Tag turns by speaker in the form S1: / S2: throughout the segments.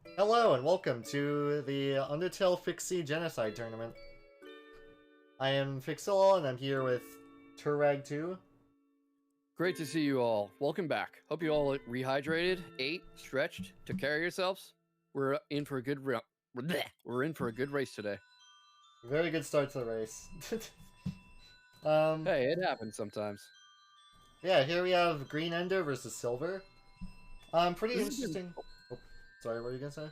S1: Hello and welcome to the Undertale Fixie Genocide Tournament. I am Fixil and I'm here with Turrag 2.
S2: Great to see you all. Welcome back. Hope you all rehydrated, ate, stretched, took care of yourselves. We're in for a good we're in for a good race today.
S1: Very good start to the race. um,
S2: Hey, it happens sometimes.
S1: yeah, here we have Green Ender versus Silver. Pretty
S2: This is gonna,
S1: interesting. Oh, sorry, what were you gonna say?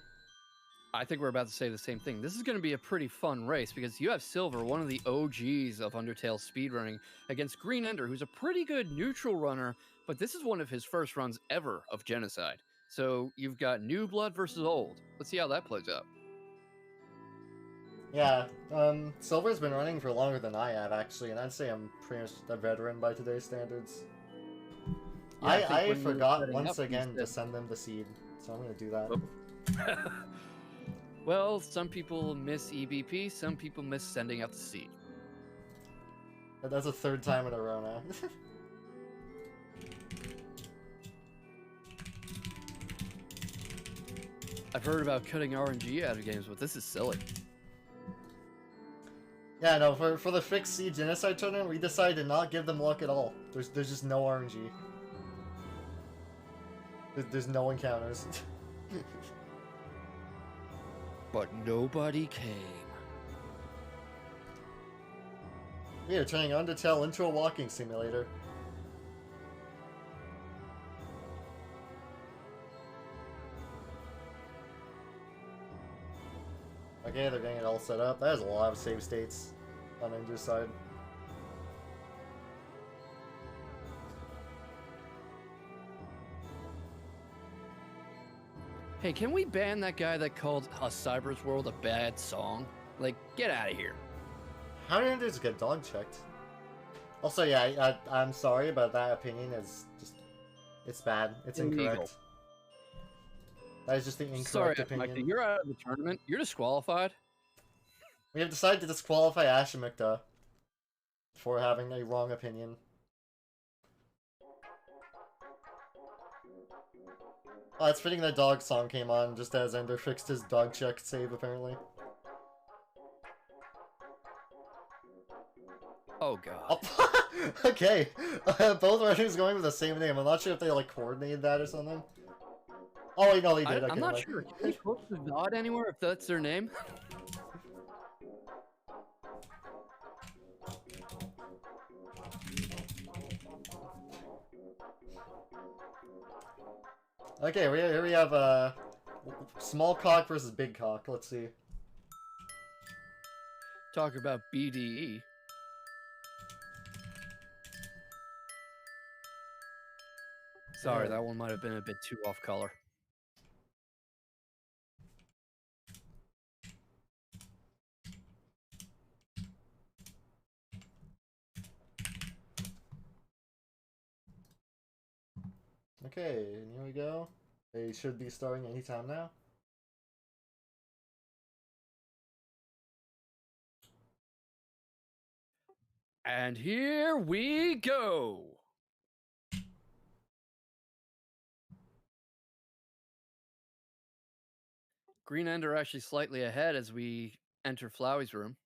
S2: I think we're about to say the same thing. This is going to be a pretty fun race because you have Silver, one of the OGs of Undertale speedrunning, against Green Ender, who's a pretty good neutral runner, but this is one of his first runs ever of Genocide. So you've got new blood versus old. Let's see how that plays out.
S1: Yeah, Silver's been running for longer than I have actually, and I'd say I'm pretty much a veteran by today's standards.
S2: Yeah,
S1: I forgot once again to send them the seed, so I'm gonna do that.
S2: Well, some people miss EBP, some people miss sending out the seed.
S1: That's a third time in a row now.
S2: I've heard about cutting RNG out of games, but this is silly.
S1: Yeah, no, for the Fixie Genocide tournament, we decided to not give them luck at all. There's just no RNG. There's no encounters.
S2: But nobody came.
S1: We are turning Undertale into a walking simulator. Okay, they're getting it all set up. That has a lot of save states on Ender's side.
S2: Hey, can we ban that guy that called A Cyber's World a bad song? Like, get out of here.
S1: How did Enders get dog checked? Also, yeah, I'm sorry, but that opinion is just... It's bad. It's
S2: Illegal.
S1: incorrect. That is just the incorrect
S2: Sorry,
S1: opinion.
S2: Mike, you're out of the tournament. You're disqualified.
S1: We have decided to disqualify Ashimukta for having a wrong opinion. Oh, it's fitting that dog song came on just as Ender fixed his dog check save, apparently.
S2: Oh, God.
S1: Oh, okay. Both runners going with the same name. I'm not sure if they, like, coordinated that or something. Oh, wait, no, they did.
S2: I'm not sure. Can we quote the God anywhere if that's their name?
S1: Okay, here we have small cock versus big cock. Let's see.
S2: Talk about BDE. Sorry, that one might have been a bit too off color.
S1: Okay, and here we go. They should be starting anytime now.
S2: And here we go. Green Ender actually slightly ahead as we enter Flowey's room.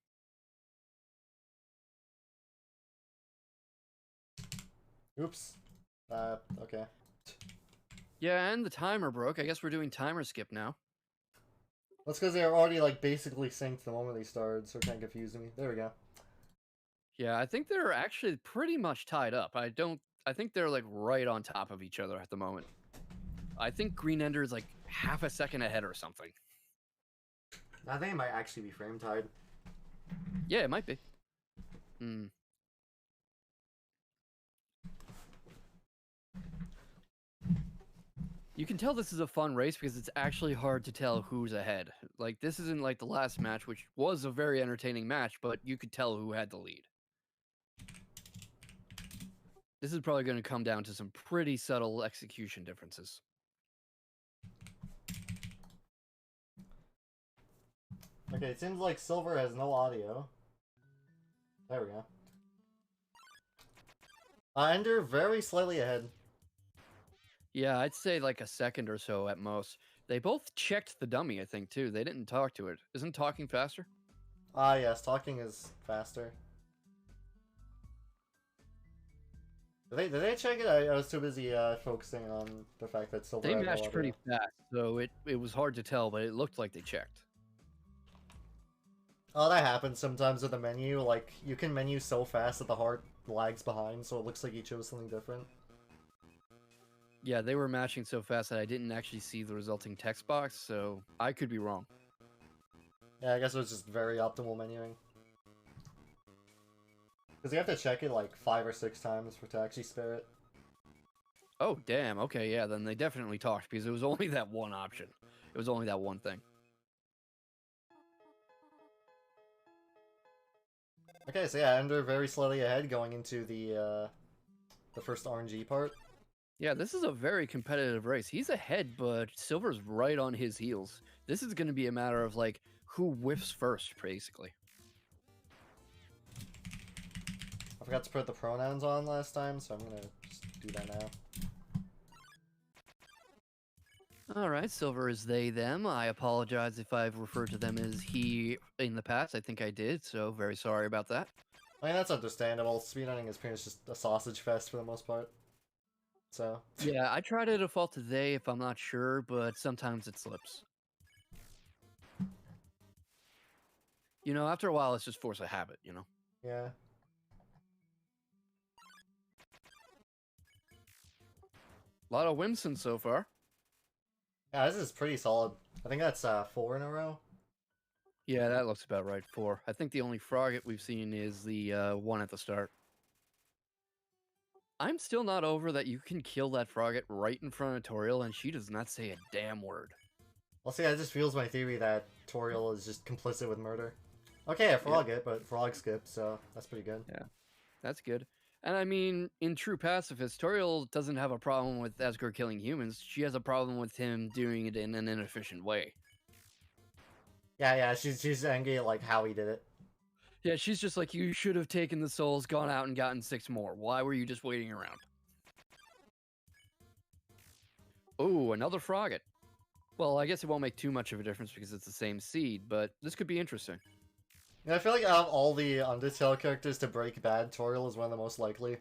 S1: Oops. Okay.
S2: Yeah, and the timer broke. I guess we're doing timer skip now.
S1: That's because they were already, like, basically synced the moment they started, so it kind of confused me. There we go.
S2: Yeah, I think they're actually pretty much tied up. I think they're, like, right on top of each other at the moment. I think Green Ender is, like, half a second ahead or something.
S1: I think it might actually be frame tied.
S2: Yeah, it might be. You can tell this is a fun race because it's actually hard to tell who's ahead. Like, this isn't like the last match, which was a very entertaining match, but you could tell who had the lead. This is probably going to come down to some pretty subtle execution differences.
S1: Okay, it seems like Silver has no audio. There we go. Ender very slightly ahead.
S2: Yeah, I'd say like a second or so at most. They both checked the dummy, I think, too. They didn't talk to it. Isn't talking faster?
S1: Ah, yes, talking is faster. Did they check it? I was too busy focusing on the fact that Silver
S2: They
S1: had no
S2: matched pretty
S1: audio.
S2: fast, so it was hard to tell, but it looked like they checked.
S1: Oh, that happens sometimes with the menu. Like, you can menu so fast that the heart lags behind, so it looks like you chose something different.
S2: Yeah, they were matching so fast that I didn't actually see the resulting text box, so I could be wrong.
S1: Yeah, I guess it was just very optimal menuing. Because you have to check it like 5 or 6 times to actually spare it.
S2: Oh, damn. Okay, yeah, then they definitely talked because it was only that one option. It was only that one thing.
S1: Okay, so yeah, Ender very slightly ahead going into the first RNG part.
S2: Yeah, this is a very competitive race. He's ahead, but Silver's right on his heels. This is going to be a matter of, like, who whiffs first, basically.
S1: I forgot to put the pronouns on last time, so I'm gonna just do that now.
S2: Alright, Silver is they, them. I apologize if I've referred to them as he in the past. I think I did, so very sorry about that.
S1: I mean, that's understandable. Speedrunning is pretty much just a sausage fest for the most part. So.
S2: Yeah, I try to default to they if I'm not sure, but sometimes it slips. You know, after a while, it's just force of habit, you know?
S1: Yeah.
S2: A lot of Wimson so far.
S1: Yeah, this is pretty solid. I think that's 4 in a row.
S2: Yeah, that looks about right. 4. I think the only frogget we've seen is the one at the start. I'm still not over that you can kill that frogget right in front of Toriel and she does not say a damn word.
S1: Well, see, that just fuels my theory that Toriel is just complicit with murder. Okay, a frogget, but frog skip, so that's pretty good.
S2: Yeah, that's good. And I mean, in true pacifist, Toriel doesn't have a problem with Asgore killing humans. She has a problem with him doing it in an inefficient way.
S1: Yeah, she's angry at like how he did it.
S2: Yeah, she's just like, you should have taken the souls, gone out and gotten 6 more. Why were you just waiting around? Oh, another frogget. Well, I guess it won't make too much of a difference because it's the same seed, but this could be interesting.
S1: Yeah, I feel like out of all the Undertale characters to break bad, Toriel is one of the most likely.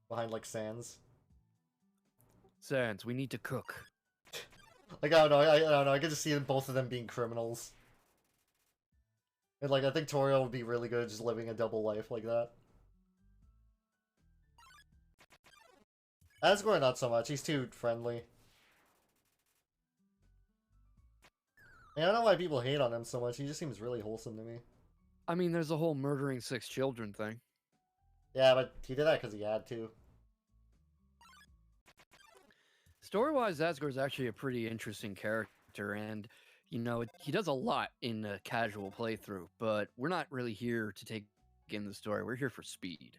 S1: Behind, like, Sans.
S2: Sans, we need to cook.
S1: Like, I don't know, I could just see both of them being criminals. And, like, I think Toriel would be really good at just living a double life like that. Asgore, not so much. He's too friendly. I don't know why people hate on him so much. He just seems really wholesome to me.
S2: I mean, there's a whole murdering 6 children thing.
S1: Yeah, but he did that because he had to.
S2: Story-wise, Asgore's actually a pretty interesting character, and, you know, he does a lot in a casual playthrough, but we're not really here to take in the story. We're here for speed.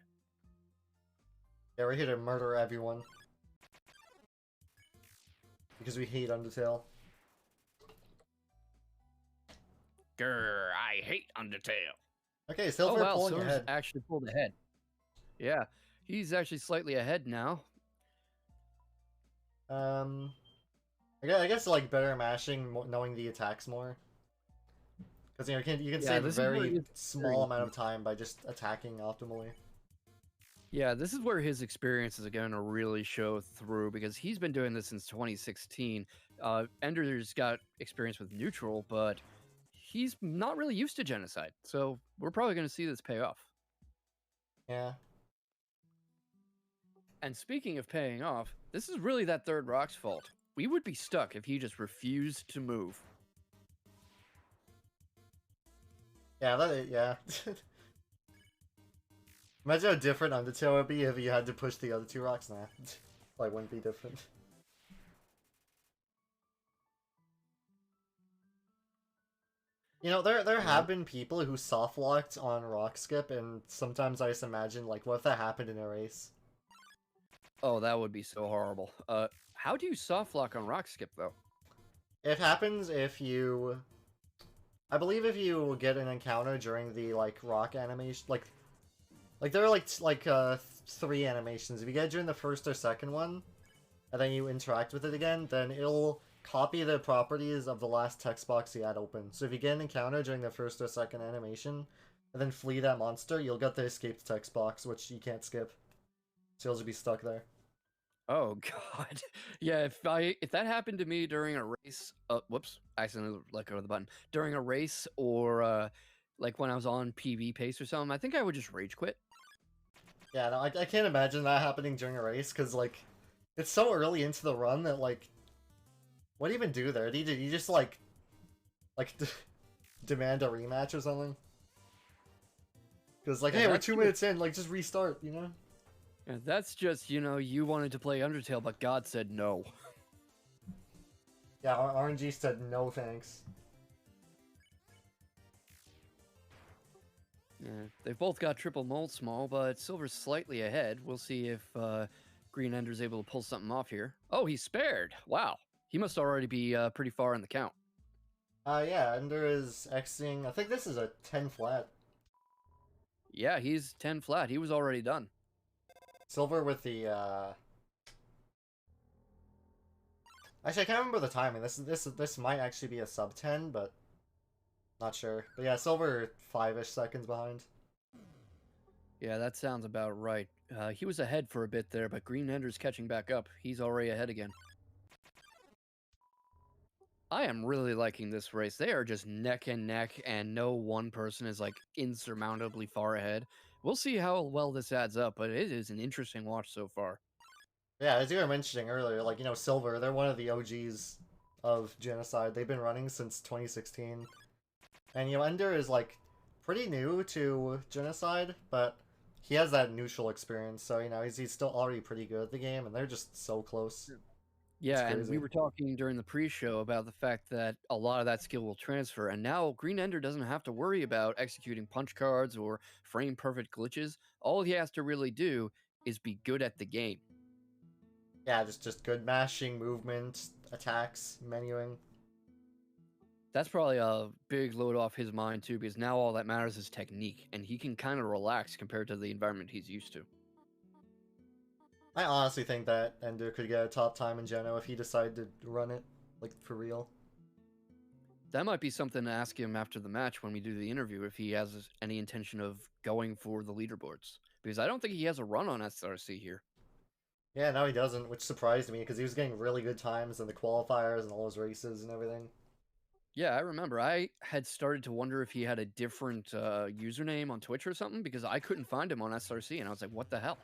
S1: Yeah, we're here to murder everyone. Because we hate Undertale.
S2: Grr, I hate Undertale.
S1: Okay, Silver pulling
S2: Silver's
S1: ahead.
S2: actually pulled ahead. Yeah, he's actually slightly ahead now.
S1: I guess like better mashing, knowing the attacks more. Because you can save a very small amount of time by just attacking optimally.
S2: Yeah, this is where his experiences are going to really show through because he's been doing this since 2016. Ender's got experience with neutral, but he's not really used to Genocide, so we're probably going to see this pay off.
S1: Yeah.
S2: And speaking of paying off, this is really that third rock's fault. We would be stuck if he just refused to move.
S1: Yeah, yeah. Imagine how different Undertale would be if you had to push the other 2 rocks. Nah, like wouldn't be different. You know, there have been people who soft locked on rock skip, and sometimes I just imagine like, what if that happened in a race?
S2: Oh, that would be so horrible. How do you soft lock on rock skip though?
S1: It happens if you, I believe, if you get an encounter during the like rock animation, like there are like 3 animations. If you get it during the first or second one, and then you interact with it again, then it'll copy the properties of the last text box you had open. So if you get an encounter during the first or second animation, and then flee that monster, you'll get the escaped text box, which you can't skip. So you'll just be stuck there.
S2: Oh God, yeah. If that happened to me during a race, whoops, I accidentally let go of the button during a race, or like when I was on PV pace or something, I think I would just rage quit.
S1: Yeah, no, I can't imagine that happening during a race, because, like, it's so early into the run that, like, what do you even do there? Do you just, like demand a rematch or something? Because, like,
S2: Yeah,
S1: hey, we're 2 minutes in, like, just restart, you know?
S2: yeah, that's just you wanted to play Undertale, but God said no.
S1: Yeah, RNG said no thanks.
S2: Yeah, they've both got triple mold small, but Silver's slightly ahead. We'll see if Green Ender's able to pull something off here. Oh, he's spared. Wow, he must already be pretty far in the count.
S1: Yeah, Ender is Xing. I think this is a 10 flat.
S2: Yeah, he's 10 flat. He was already done.
S1: Silver with the, Actually, I can't remember the timing. This might actually be a sub 10, but not sure. But yeah, Silver 5-ish seconds behind.
S2: Yeah, that sounds about right. He was ahead for a bit there, but Green Ender's catching back up. He's already ahead again. I am really liking this race. They are just neck and neck, and no one person is like insurmountably far ahead. We'll see how well this adds up, but it is an interesting watch so far.
S1: Yeah, as you were mentioning earlier, like, Silver, they're one of the OGs of Genocide. They've been running since 2016. And, Ender is, like, pretty new to Genocide, but he has that neutral experience, so, he's still already pretty good at the game, and they're just so close. It's
S2: Yeah, and we
S1: crazy.
S2: were talking during the pre-show about the fact that a lot of that skill will transfer, and now Green Ender doesn't have to worry about executing punch cards or frame perfect glitches. All he has to really do is be good at the game.
S1: Yeah, just good mashing, movement, attacks, menuing.
S2: That's probably a big load off his mind too, because now all that matters is technique, and he can kind of relax compared to the environment he's used to.
S1: I honestly think that Ender could get a top time in Geno if he decided to run it, like, for real.
S2: That might be something to ask him after the match when we do the interview if he has any intention of going for the leaderboards, because I don't think he has a run on SRC here.
S1: Yeah, no, he doesn't, which surprised me because he was getting really good times in the qualifiers and all those races and everything.
S2: Yeah, I remember. I had started to wonder if he had a different username on Twitch or something because I couldn't find him on SRC, and I was like, "What the hell?"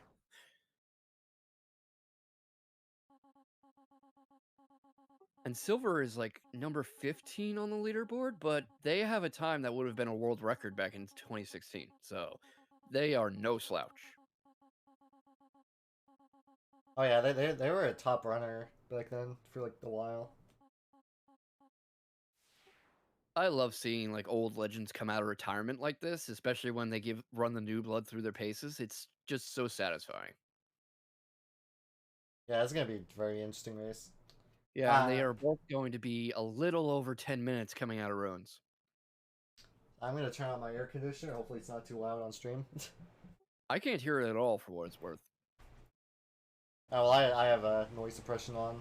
S2: And Silver is like number 15 on the leaderboard, but they have a time that would have been a world record back in 2016, so they are no slouch.
S1: Oh yeah, they were a top runner back then for like a while.
S2: I love seeing like old legends come out of retirement like this, especially when they run the new blood through their paces. It's just so satisfying.
S1: Yeah, it's gonna be a very interesting race.
S2: Yeah, and they are both going to be a little over 10 minutes coming out of ruins.
S1: I'm gonna turn on my air conditioner. Hopefully, it's not too loud on stream.
S2: I can't hear it at all for what it's worth.
S1: Oh, well, I have a noise suppression on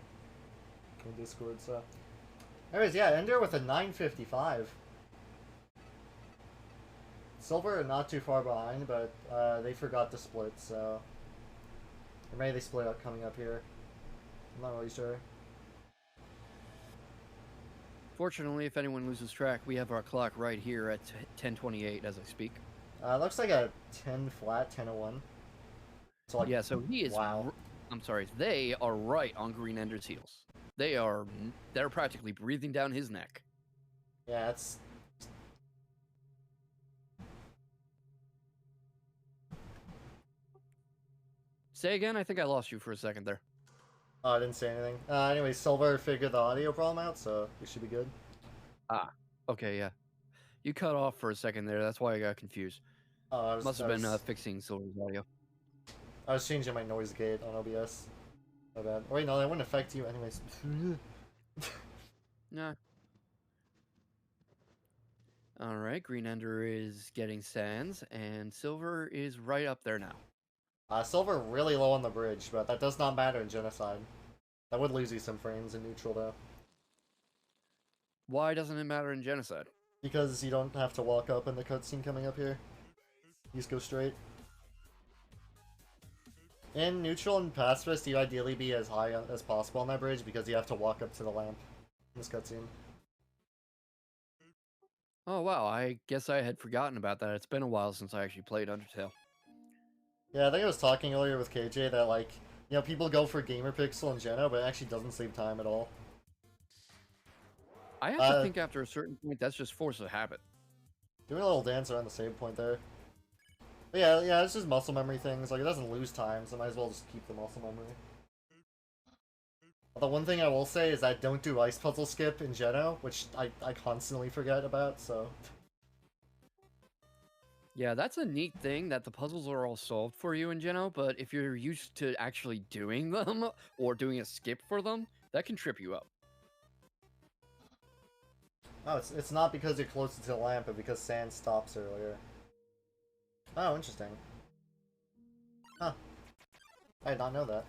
S1: in Discord, so. Anyways, yeah, Ender with a 955. Silver not too far behind, but they forgot to split, so. Or maybe they split up coming up here. I'm not really sure.
S2: Fortunately, if anyone loses track, we have our clock right here at 10:28 as I speak.
S1: Looks like a 10 flat, 10:01. So, like,
S2: Yeah, so he is.
S1: wow.
S2: I'm sorry, they are right on Green Ender's heels. They're practically breathing down his neck.
S1: Yeah, it's.
S2: Say again, I think I lost you for a second there.
S1: Oh, I didn't say anything. Anyway, Silver figured the audio problem out, so we should be good.
S2: Ah, okay, yeah. You cut off for a second there, that's why I got confused.
S1: Oh,
S2: Must have been fixing Silver's audio.
S1: I was changing my noise gate on OBS. My bad. Oh, wait, no, that wouldn't affect you anyways.
S2: Nah. Alright, Green Ender is getting sands, and Silver is right up there now.
S1: Silver really low on the bridge, but that does not matter in Genocide. That would lose you some frames in neutral, though.
S2: Why doesn't it matter in Genocide?
S1: Because you don't have to walk up in the cutscene coming up here. You just go straight. In neutral and pacifist, you ideally be as high as possible on that bridge because you have to walk up to the lamp in this cutscene.
S2: Oh wow, I guess I had forgotten about that. It's been a while since I actually played Undertale.
S1: Yeah, I think I was talking earlier with KJ that, like, you know, people go for Gamer Pixel and Geno, but it actually doesn't save time at all.
S2: I have to think after a certain point that's just force of habit.
S1: Doing a little dance around the save point there. But yeah, it's just muscle memory things. Like, it doesn't lose time, so might as well just keep the muscle memory. The one thing I will say is I don't do ice puzzle skip in Geno, which I constantly forget about, so...
S2: Yeah, that's a neat thing that the puzzles are all solved for you in Geno, but if you're used to actually doing them or doing a skip for them, that can trip you up.
S1: Oh, it's not because you're closer to the lamp, but because sand stops earlier. Oh, interesting. Huh. I did not know that.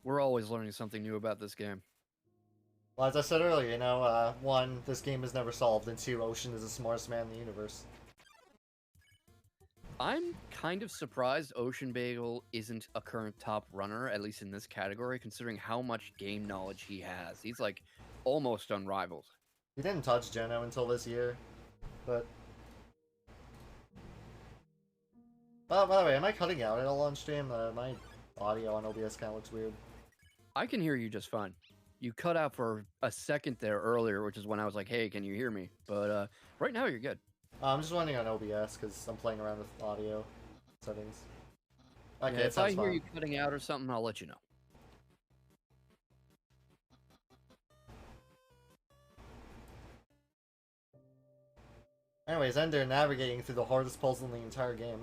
S2: We're always learning something new about this game.
S1: Well, as I said earlier, you know, one, this game is never solved, and two, Ocean is the smartest man in the universe.
S2: I'm kind of surprised Ocean Bagel isn't a current top runner, at least in this category, considering how much game knowledge he has. He's like almost unrivaled.
S1: He didn't touch Geno until this year, but... By the way, am I cutting out at all on stream? My audio on OBS kind of looks weird.
S2: I can hear you just fine. You cut out for a second there earlier, which is when I was like, hey, can you hear me? But right now you're good.
S1: I'm just running on OBS because I'm playing around with audio settings. Okay,
S2: Yeah,
S1: it
S2: if I
S1: sounds
S2: hear
S1: fine.
S2: you cutting out or something, I'll let you know.
S1: Anyways, Ender navigating through the hardest puzzle in the entire game.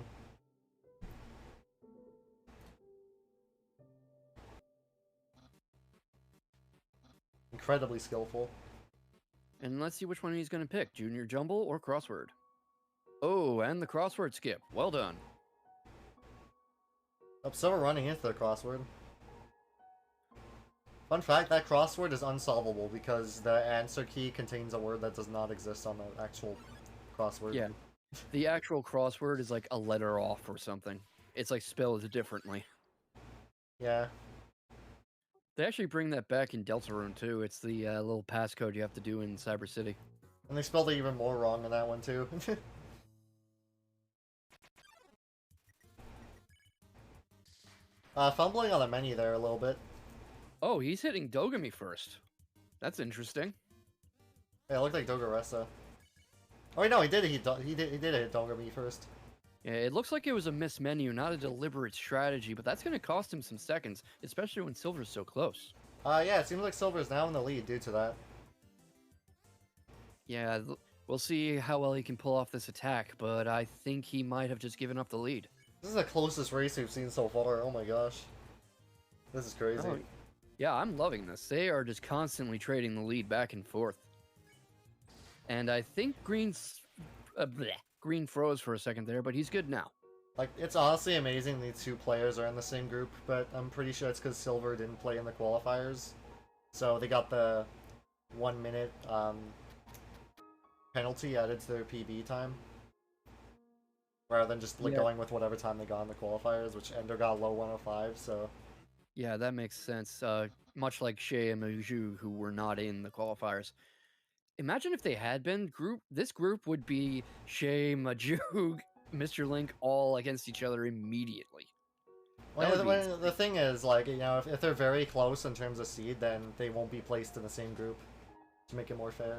S1: Incredibly skillful.
S2: And let's see which one he's going to pick, Junior Jumble or Crossword. Oh, and the crossword skip. Well done.
S1: Oh, so we're running into the crossword. Fun fact, that crossword is unsolvable because the answer key contains a word that does not exist on the actual crossword.
S2: Yeah. The actual crossword is like a letter off or something. It's like spelled differently.
S1: Yeah.
S2: They actually bring that back in Deltarune too. It's the little passcode you have to do in Cyber City.
S1: And they spelled it even more wrong in that one too. Fumbling on the menu there a little bit.
S2: Oh, he's hitting Dogami first. That's interesting.
S1: Yeah, it looked like Dogoressa. Oh wait, no, he did hit Dogami first.
S2: Yeah, it looks like it was a missed menu, not a deliberate strategy, but that's going to cost him some seconds, especially when Silver's so close.
S1: Yeah, it seems like Silver's now in the lead due to that.
S2: Yeah, we'll see how well he can pull off this attack, but I think he might have just given up the lead.
S1: This is the closest race we've seen so far. Oh my gosh. This is crazy.
S2: Oh, yeah, I'm loving this. They are just constantly trading the lead back and forth. And I think Green froze for a second there, but he's good now.
S1: Like, it's honestly amazing these two players are in the same group, but I'm pretty sure it's because Silver didn't play in the qualifiers. So they got the 1 minute penalty added to their PB time. Rather than just like, going with whatever time they got in the qualifiers, which Ender got low 105, so...
S2: Yeah, that makes sense. Much like Shay and Maju, who were not in the qualifiers. Imagine if they had been this group would be Shay, Maju, Mr. Link all against each other immediately.
S1: Well, the thing is, like, you know, if they're very close in terms of seed, then they won't be placed in the same group to make it more fair.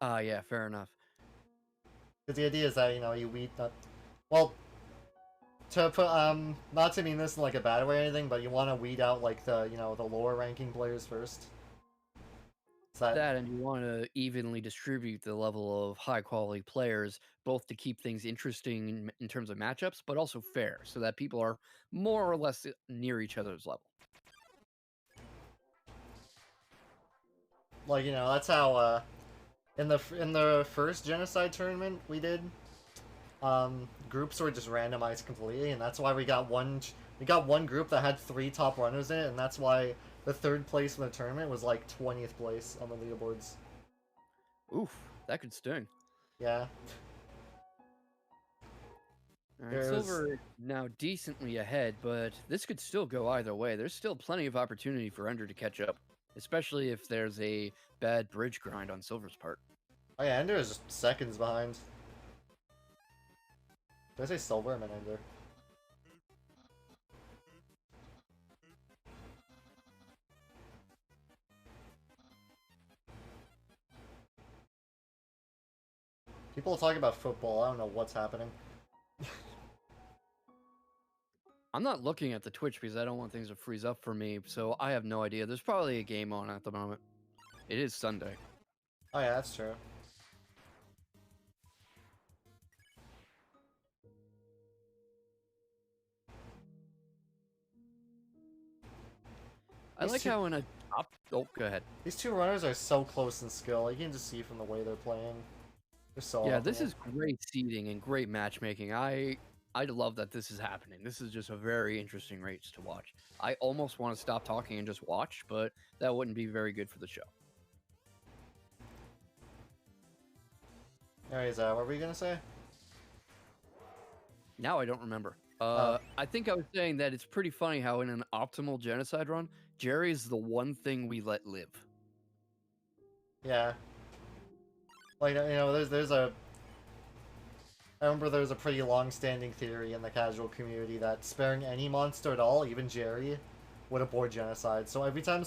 S2: Yeah, fair enough.
S1: Because the idea is that, you know, you weed that. Well, to put not to mean this in like a bad way or anything, but you want to weed out like the, you know, the lower ranking players first. So
S2: that and you want to evenly distribute the level of high quality players, both to keep things interesting in terms of matchups, but also fair, so that people are more or less near each other's level.
S1: Like, you know, that's how in the first Genocide tournament we did, groups were just randomized completely, and that's why we got one group that had 3 top runners in it, and that's why the third place in the tournament was like 20th place on the leaderboards.
S2: Oof, that could sting.
S1: Yeah.
S2: All right,
S1: There's
S2: Silver now decently ahead, but this could still go either way. There's still plenty of opportunity for Ender to catch up, especially if there's a bad bridge grind on Silver's part.
S1: Oh yeah, Ender is just seconds behind. Did I say Silver? I meant Ender. People talk about football. I don't know what's happening.
S2: I'm not looking at the Twitch because I don't want things to freeze up for me, so I have no idea. There's probably a game on at the moment. It is Sunday.
S1: Oh yeah, that's true.
S2: I like how in a oh, go ahead.
S1: These two runners are so close in skill. You can just see from the way they're playing. They're so
S2: Yeah,
S1: optimal.
S2: this is great seeding and great matchmaking. I love that this is happening. This is just a very interesting race to watch. I almost want to stop talking and just watch, but that wouldn't be very good for the show.
S1: Anyways, what were you gonna say?
S2: Now I don't remember. I think I was saying that it's pretty funny how in an optimal genocide run, Jerry is the one thing we let live.
S1: Yeah. Like, you know, there's a... I remember there was a pretty long-standing theory in the casual community that sparing any monster at all, even Jerry, would abort Genocide. So every time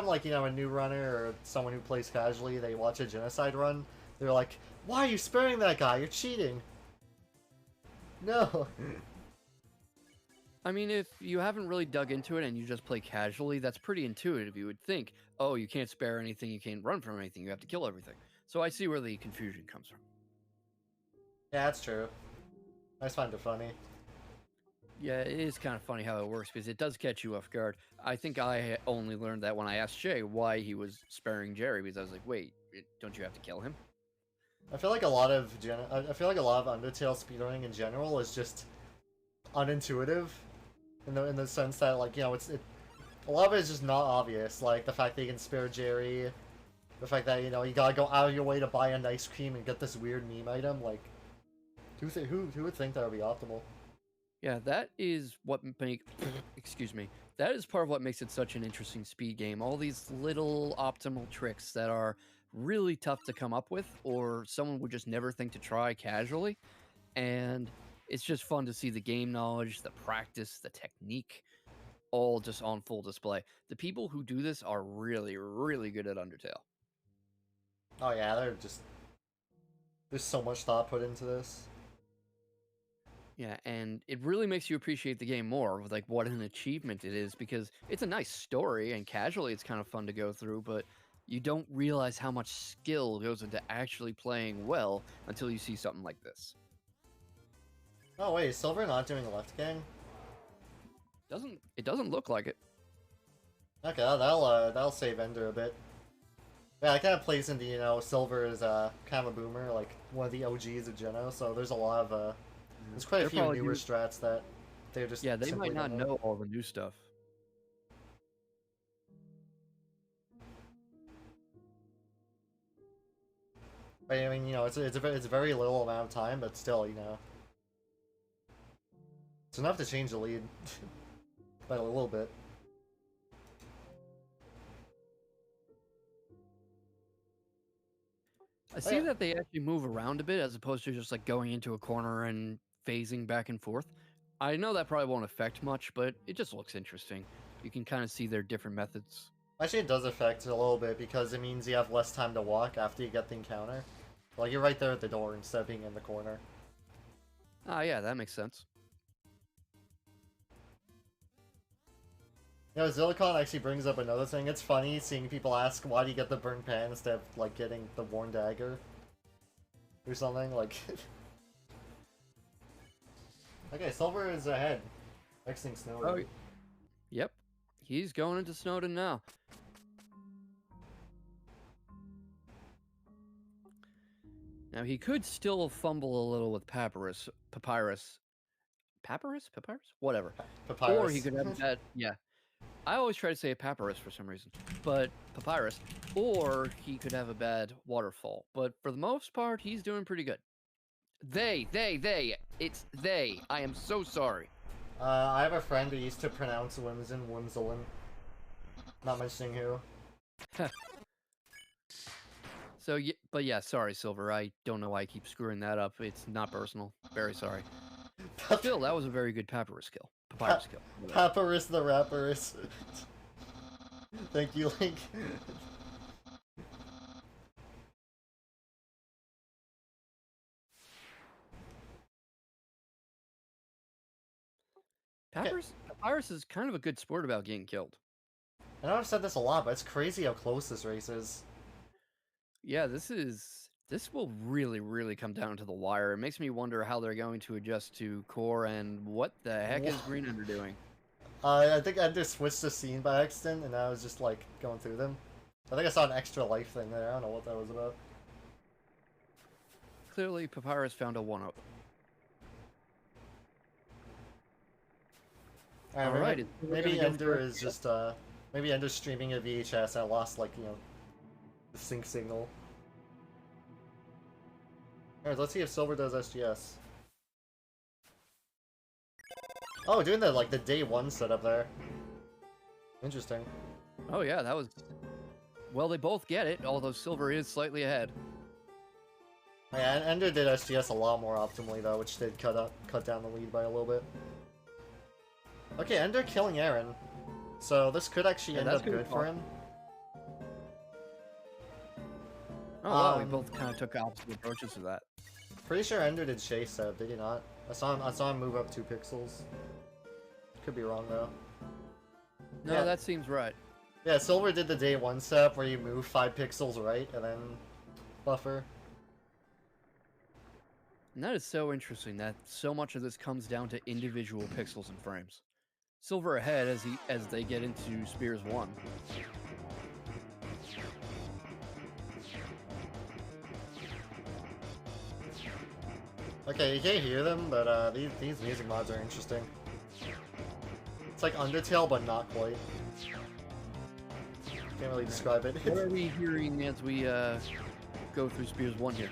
S1: like, you know, a new runner or someone who plays casually, they watch a Genocide run, they're like, why are you sparing that guy? You're cheating. No.
S2: I mean, if you haven't really dug into it and you just play casually, that's pretty intuitive. You would think, oh, you can't spare anything, you can't run from anything, you have to kill everything. So I see where the confusion comes from.
S1: Yeah, that's true. I just find it funny.
S2: Yeah, it is kind of funny how it works because it does catch you off guard. I think I only learned that when I asked Jay why he was sparing Jerry because I was like, wait, don't you have to kill him?
S1: I feel like a lot of I feel like a lot of Undertale speedrunning in general is just unintuitive, in the sense that, like, you know, a lot of it is just not obvious. Like the fact that you can spare Jerry, the fact that, you know, you gotta go out of your way to buy an ice cream and get this weird meme item. Like, who would think that would be optimal?
S2: Yeah, that is what make excuse me. That is part of what makes it such an interesting speed game. All these little optimal tricks that are really tough to come up with, or someone would just never think to try casually. And it's just fun to see the game knowledge, the practice, the technique, all just on full display. The people who do this are really, really good at Undertale.
S1: Oh yeah, there's so much thought put into this.
S2: Yeah, and it really makes you appreciate the game more with like what an achievement it is because it's a nice story and casually it's kind of fun to go through, but you don't realize how much skill goes into actually playing well until you see something like this.
S1: Oh wait, is Silver not doing left gang?
S2: It doesn't look like it.
S1: Okay, that'll save Ender a bit. Yeah, it kind of plays into, you know, Silver is kind of a boomer, like one of the OGs of Geno, so there's a lot of there's quite a few newer strats that they're just
S2: yeah, they might not
S1: don't
S2: know all the new stuff.
S1: But I mean, you know, it's a very little amount of time, but still, you know, it's enough to change the lead by a little bit.
S2: I see that they actually move around a bit as opposed to just like going into a corner and phasing back and forth. I know that probably won't affect much, but it just looks interesting. You can kind of see their different methods.
S1: Actually, it does affect a little bit because it means you have less time to walk after you get the encounter. Like, you're right there at the door instead of being in the corner.
S2: Ah, yeah, that makes sense.
S1: You know, Zillicon actually brings up another thing. It's funny seeing people ask, why do you get the burnt pan instead of, like, getting the worn dagger? Or something, like... Okay, Silver is ahead. Exiting Snowden.
S2: Oh, yep. He's going into Snowden now. Now, he could still fumble a little with Papyrus? Whatever.
S1: Papyrus.
S2: Or he could have that, yeah. I always try to say papyrus for some reason, but papyrus. Or he could have a bad waterfall. But for the most part, he's doing pretty good. They. It's they. I am so sorry.
S1: I have a friend who used to pronounce Whimsin Whimsalin. Not mentioning who.
S2: So, but yeah, sorry, Silver. I don't know why I keep screwing that up. It's not personal. Very sorry. Still, that was a very good papyrus kill. Papyrus kill.
S1: Papyrus the Rapperus. Thank you, Link.
S2: Papyrus is kind of a good sport about getting killed.
S1: I know I've said this a lot, but it's crazy how close this race is.
S2: Yeah, this will really come down to the wire. It makes me wonder how they're going to adjust to core and what the heck is Green Ender doing.
S1: I think Ender switched the scene by accident, and I was just like going through them. I think I saw an extra life thing there. I don't know what that was about.
S2: Clearly, Papyrus found a 1-up.
S1: Alright, maybe Ender is just maybe Ender's streaming a VHS and I lost, like, you know, the sync signal. Alright, let's see if Silver does SGS. Oh, doing the, like, the day one setup there. Interesting.
S2: Oh yeah, that was... Well, they both get it, although Silver is slightly ahead.
S1: Yeah, and Ender did SGS a lot more optimally, though, which did cut down the lead by a little bit. Okay, Ender killing Aaron. So this could actually end up good for him.
S2: Oh wow, we both kind of took opposite approaches to that.
S1: Pretty sure Ender did chase up, did he not? I saw him move up 2 pixels. Could be wrong though.
S2: No, yeah. That seems right.
S1: Yeah, Silver did the day one setup where you move 5 pixels right and then buffer.
S2: And that is so interesting that so much of this comes down to individual pixels and frames. Silver ahead as they get into Spears 1.
S1: Okay, you can't hear them, but these music mods are interesting. It's like Undertale, but not quite. Can't really describe it.
S2: What are we hearing as we go through Spears 1 here?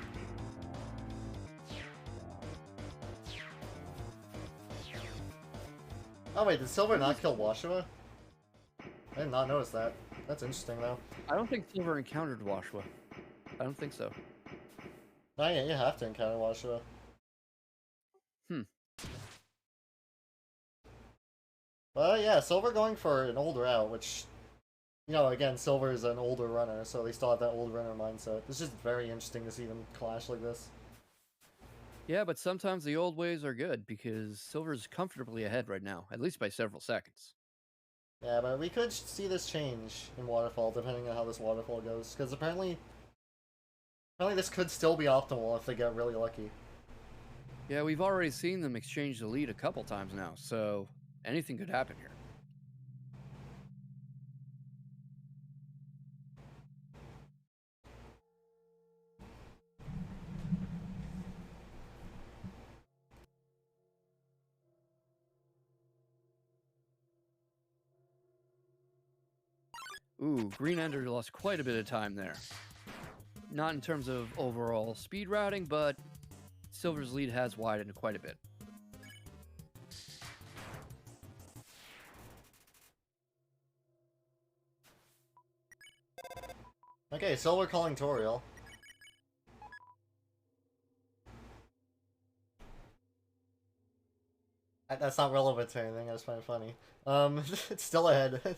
S1: Oh wait, did Silver not kill Washua? I did not notice that. That's interesting though.
S2: I don't think Silver encountered Washua. I don't think so.
S1: No, yeah, you have to encounter Washua. Well, yeah, Silver going for an old route, which, you know, again, Silver is an older runner, so they still have that old runner mindset. It's just very interesting to see them clash like this.
S2: Yeah, but sometimes the old ways are good, because Silver's comfortably ahead right now, at least by several seconds.
S1: Yeah, but we could see this change in Waterfall, depending on how this Waterfall goes, because apparently this could still be optimal if they get really lucky.
S2: Yeah, we've already seen them exchange the lead a couple times now, so anything could happen here. Ooh, Green Ender lost quite a bit of time there. Not in terms of overall speed routing, but Silver's lead has widened quite a bit.
S1: Okay, Silver calling Toriel. That's not relevant to anything, I just find it funny. It's still ahead.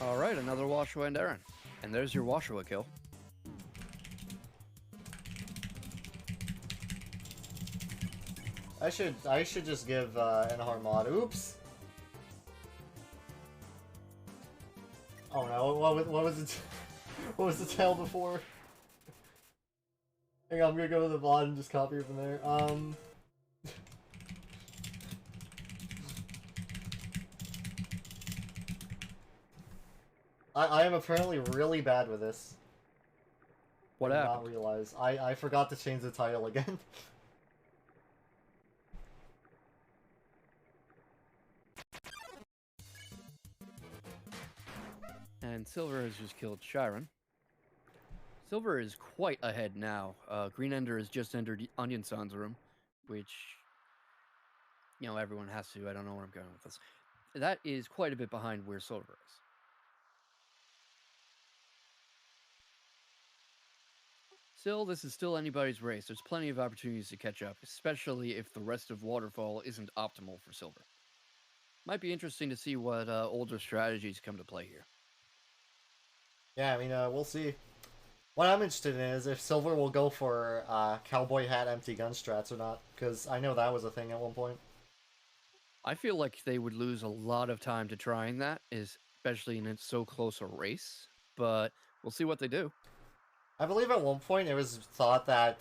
S2: Alright, another Washua and Aaron. And there's your Washua kill.
S1: I should just give Enhar mod. Oops. Oh no! What was it? What was the tail before? Hang on, I'm gonna go to the VOD and just copy it from there. I am apparently really bad with this. I
S2: What
S1: did
S2: happened?
S1: not realize. I forgot to change the title again.
S2: And Silver has just killed Chiron. Silver is quite ahead now. Green Ender has just entered Onion San's room, which, you know, everyone has to. I don't know where I'm going with this. That is quite a bit behind where Silver is. Still, this is still anybody's race. There's plenty of opportunities to catch up, especially if the rest of Waterfall isn't optimal for Silver. Might be interesting to see what older strategies come to play here.
S1: Yeah, I mean, we'll see. What I'm interested in is if Silver will go for cowboy hat, empty gun strats or not, because I know that was a thing at one point.
S2: I feel like they would lose a lot of time to trying that, especially in so close a race, but we'll see what they do.
S1: I believe at one point it was thought that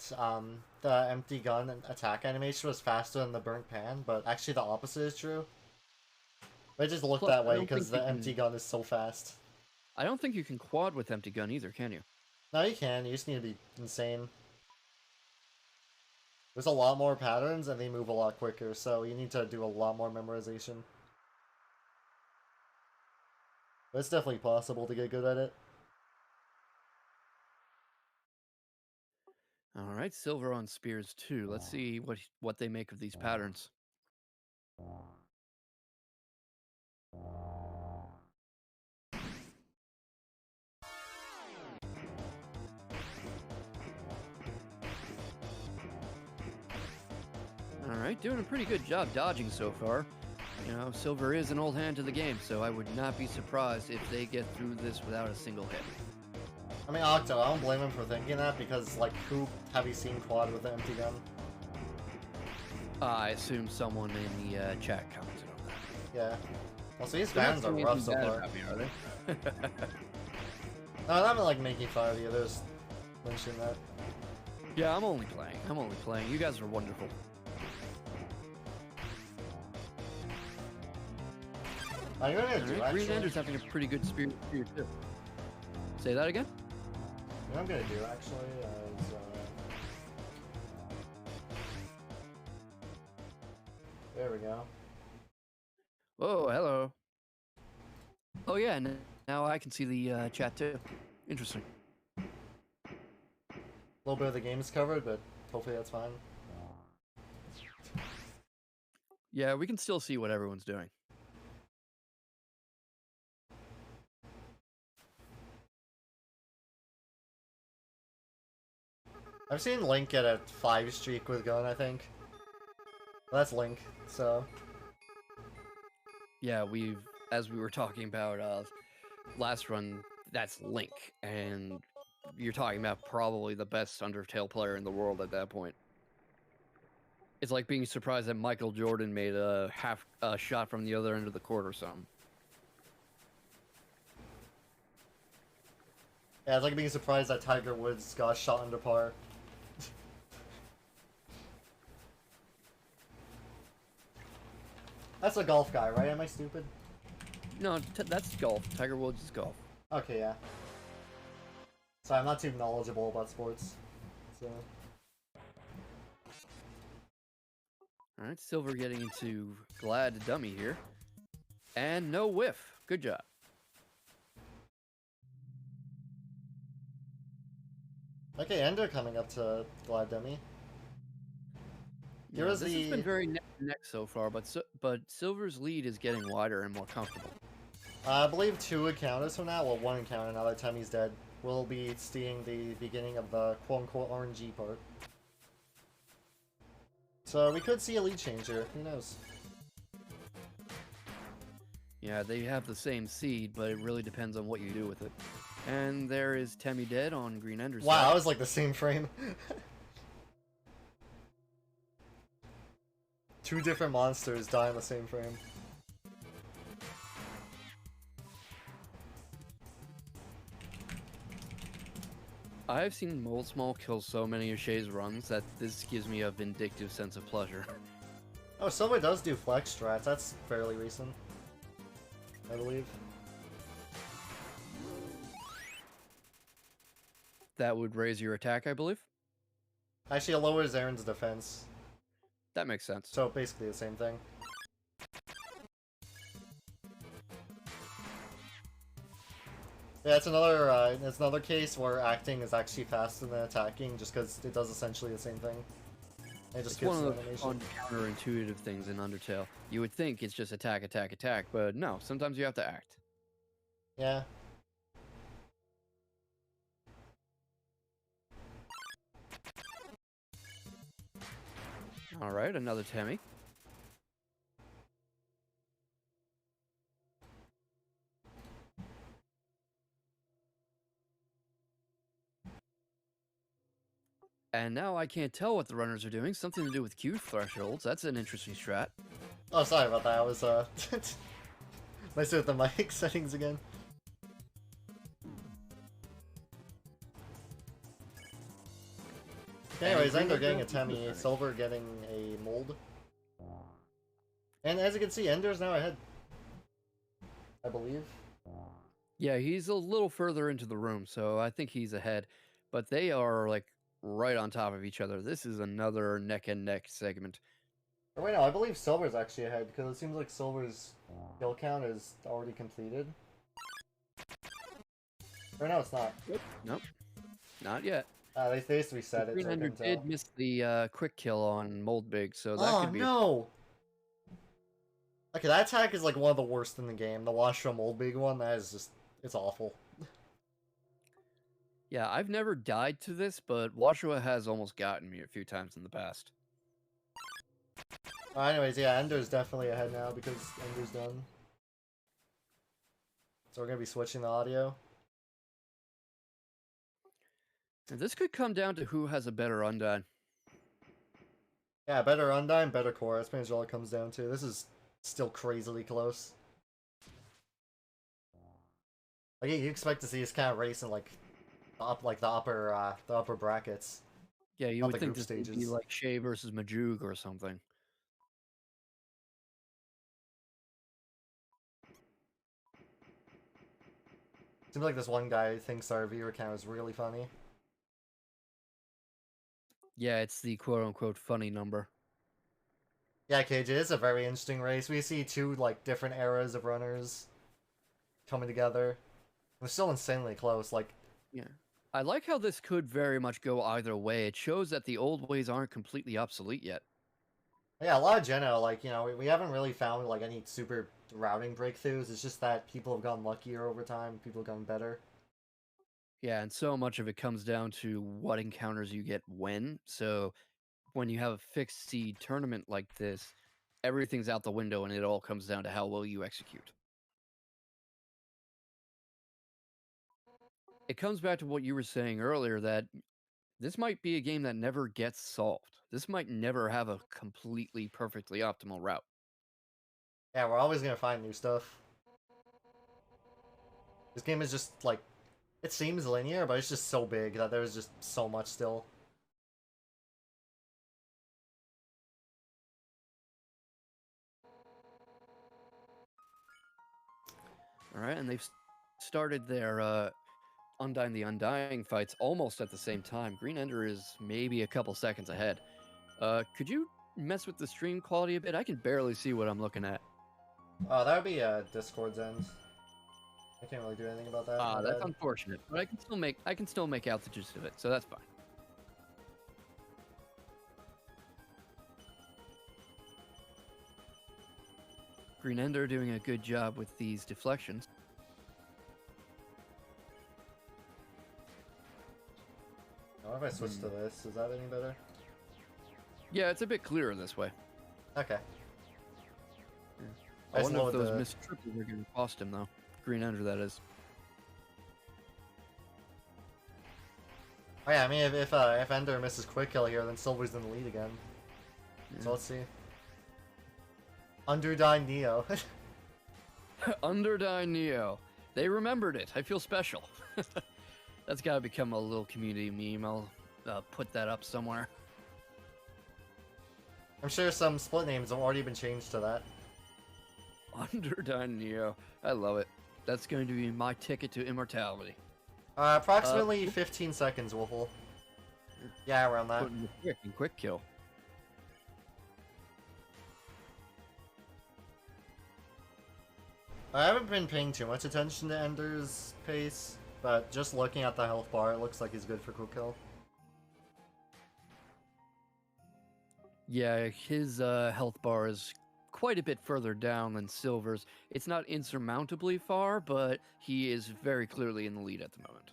S1: the empty gun attack animation was faster than the burnt pan, but actually the opposite is true. It just looked
S2: Plus,
S1: that way because the empty gun is so fast.
S2: I don't think you can quad with empty gun either, can you?
S1: No, you can. You just need to be insane. There's a lot more patterns and they move a lot quicker, so you need to do a lot more memorization. But it's definitely possible to get good at it.
S2: All right, Silver on Spears too. Let's see what they make of these patterns. All right, doing a pretty good job dodging so far. You know, Silver is an old hand to the game, so I would not be surprised if they get through this without a single hit.
S1: I mean, Octo, I don't blame him for thinking that, because, like, who have you seen quad with the empty gun?
S2: I assume someone in the chat commented on that.
S1: Yeah. Well, so these
S2: They're not
S1: fans are
S2: saying
S1: rough
S2: anything
S1: so
S2: bad
S1: far.
S2: about me, are they?
S1: No, I'm not, like, making fun of you. There's mentioning that.
S2: Yeah, I'm only playing. You guys are wonderful.
S1: I'm gonna do, actually.
S2: Green Ender's having a pretty good spear too. Say that again?
S1: What I'm gonna do, actually, is, there we go.
S2: Oh, hello. Oh yeah, now I can see the chat too. Interesting.
S1: A little bit of the game is covered, but hopefully that's fine.
S2: Yeah, we can still see what everyone's doing.
S1: I've seen Link get a 5 streak with gun, I think. Well, that's Link, so...
S2: Yeah, as we were talking about last run, that's Link, and you're talking about probably the best Undertale player in the world at that point. It's like being surprised that Michael Jordan made a shot from the other end of the court or something.
S1: Yeah, it's like being surprised that Tiger Woods got shot under par. That's a golf guy, right? Am I stupid?
S2: No, that's golf. Tiger Woods is golf.
S1: Okay, yeah. Sorry, I'm not too knowledgeable about sports. So...
S2: Alright, Silver getting into Glad Dummy here. And no whiff. Good job.
S1: Okay, Ender coming up to Glad Dummy.
S2: Yeah, this has been very neck and neck so far, but Silver's lead is getting wider and more comfortable.
S1: I believe 2 encounters from now, well 1 encounter now that Tummy's dead, we'll be seeing the beginning of the quote-unquote RNG part. So we could see a lead changer, who knows?
S2: Yeah, they have the same seed, but it really depends on what you do with it. And there is Temmie dead on Green Ender's
S1: Wow,
S2: side.
S1: that was like the same frame. 2 different monsters die in the same frame.
S2: I've seen Moldsmal kill so many of Shay's runs that this gives me a vindictive sense of pleasure.
S1: Oh, Silver does do flex strats, that's fairly recent, I believe.
S2: That would raise your attack, I believe.
S1: Actually, it lowers Aaron's defense.
S2: That makes sense.
S1: So basically the same thing. Yeah, it's another case where acting is actually faster than attacking, just because it does essentially the same thing. It just
S2: It's
S1: gives
S2: one
S1: the
S2: of the
S1: animation.
S2: fun counterintuitive things in Undertale. You would think it's just attack, attack, attack, but no, sometimes you have to act.
S1: Yeah.
S2: Alright, another Temmie. And now I can't tell what the runners are doing. Something to do with Q thresholds. That's an interesting strat.
S1: Oh, sorry about that. I was messing with the mic settings again. Anyways, Ender getting a Temmie, Silver getting a mold. And as you can see, Ender's now ahead. I believe.
S2: Yeah, he's a little further into the room, so I think he's ahead. But they are, like, right on top of each other. This is another neck-and-neck segment.
S1: Oh, wait, no, I believe Silver's actually ahead, because it seems like Silver's kill count is already completed. Or no, it's not.
S2: Nope. Not yet.
S1: They just reset it,
S2: Green
S1: so I
S2: Ender
S1: couldn't
S2: did
S1: tell.
S2: miss the quick kill on Mold Big, so that
S1: Oh,
S2: could be...
S1: no! Okay, that attack is like one of the worst in the game. The Washroom Old Big one, that is just... it's awful.
S2: Yeah, I've never died to this, but Washua has almost gotten me a few times in the past.
S1: Anyways, yeah, Ender's definitely ahead now because Ender's done. So we're gonna be switching the audio.
S2: And this could come down to who has a better Undine.
S1: Yeah, better Undyne, better core. That's pretty much all it comes down to. This is still crazily close. Like, you expect to see this kind of race in like the upper brackets.
S2: Yeah, you
S1: Not
S2: would
S1: the
S2: think
S1: group
S2: this would be
S1: stages.
S2: like Shay versus Majoog or something.
S1: Seems like this one guy thinks our viewer count is really funny.
S2: Yeah, it's the quote-unquote funny number.
S1: Yeah, KJ, it's a very interesting race. We see two like different eras of runners coming together. They're still insanely close. Like,
S2: Yeah. I like how this could very much go either way. It shows that the old ways aren't completely obsolete yet.
S1: yeah, a lot of Geno, like, you know, we haven't really found like any super routing breakthroughs. It's just that people have gotten luckier over time. People have gotten better.
S2: Yeah, and so much of it comes down to what encounters you get when. So when you have a fixed seed tournament like this, everything's out the window and it all comes down to how well you execute. It comes back to what you were saying earlier that this might be a game that never gets solved. This might never have a completely perfectly optimal route.
S1: Yeah, we're always gonna find new stuff. This game is just like, it seems linear, but it's just so big that there's just so much still.
S2: All right, and they've started their Undying the Undying fights almost at the same time. Green Ender is maybe a couple seconds ahead. Could you mess with the stream quality a bit? I can barely see what I'm looking at.
S1: Oh, that would be Discord's end. I can't really do anything about that. My
S2: That's
S1: bad.
S2: unfortunate, but I can still make out the gist of it, so that's fine. Green Ender doing a good job with these deflections.
S1: What if I switch to this? Is that any better?
S2: Yeah, it's a bit clearer this way.
S1: Okay.
S2: I
S1: I
S2: wonder if
S1: slowed
S2: those
S1: the-
S2: missed triples are going to cost him, though. Green Ender, that is.
S1: Oh yeah, I mean, if Ender misses quick kill here, then Silver's in the lead again.
S2: Yeah.
S1: So let's see. Underdine Neo.
S2: Underdine Neo. They remembered it. I feel special. That's got to become a little community meme. I'll put that up somewhere.
S1: I'm sure some split names have already been changed to that.
S2: Underdine Neo. I love it. That's going to be my ticket to immortality.
S1: Approximately 15 seconds, Wolfle. Yeah, around that.
S2: Putting the quick kill.
S1: I haven't been paying too much attention to Ender's pace, but just looking at the health bar, it looks like he's good for quick kill.
S2: Yeah, his health bar is quite a bit further down than Silver's. It's not insurmountably far, but he is very clearly in the lead at the moment.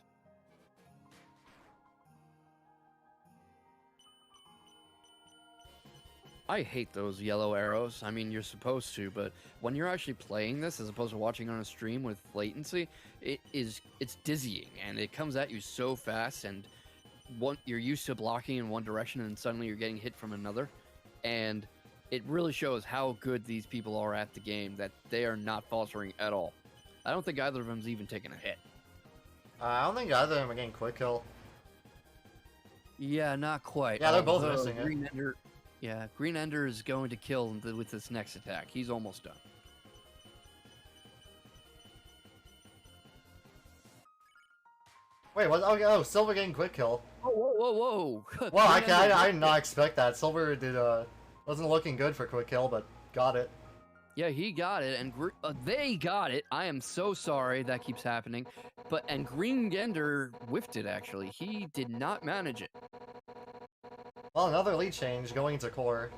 S2: I hate those yellow arrows. I mean, you're supposed to, but when you're actually playing this as opposed to watching on a stream with latency, it's dizzying and it comes at you so fast, and you're used to blocking in one direction and suddenly you're getting hit from another, and it really shows how good these people are at the game, that they are not faltering at all. I don't think either of them's even taken a hit.
S1: I don't think either of them are getting quick kill.
S2: Yeah, not quite.
S1: Yeah, they're both missing it.
S2: Yeah, Green Ender is going to kill with this next attack. He's almost done.
S1: Wait, what? Oh, Silver getting quick kill.
S2: Whoa.
S1: Well, I did not expect that. Silver wasn't looking good for quick kill, but got it.
S2: Yeah, he got it, and they got it. I am so sorry that keeps happening. And Green Ender whiffed it, actually. He did not manage it.
S1: Well, another lead change going into core.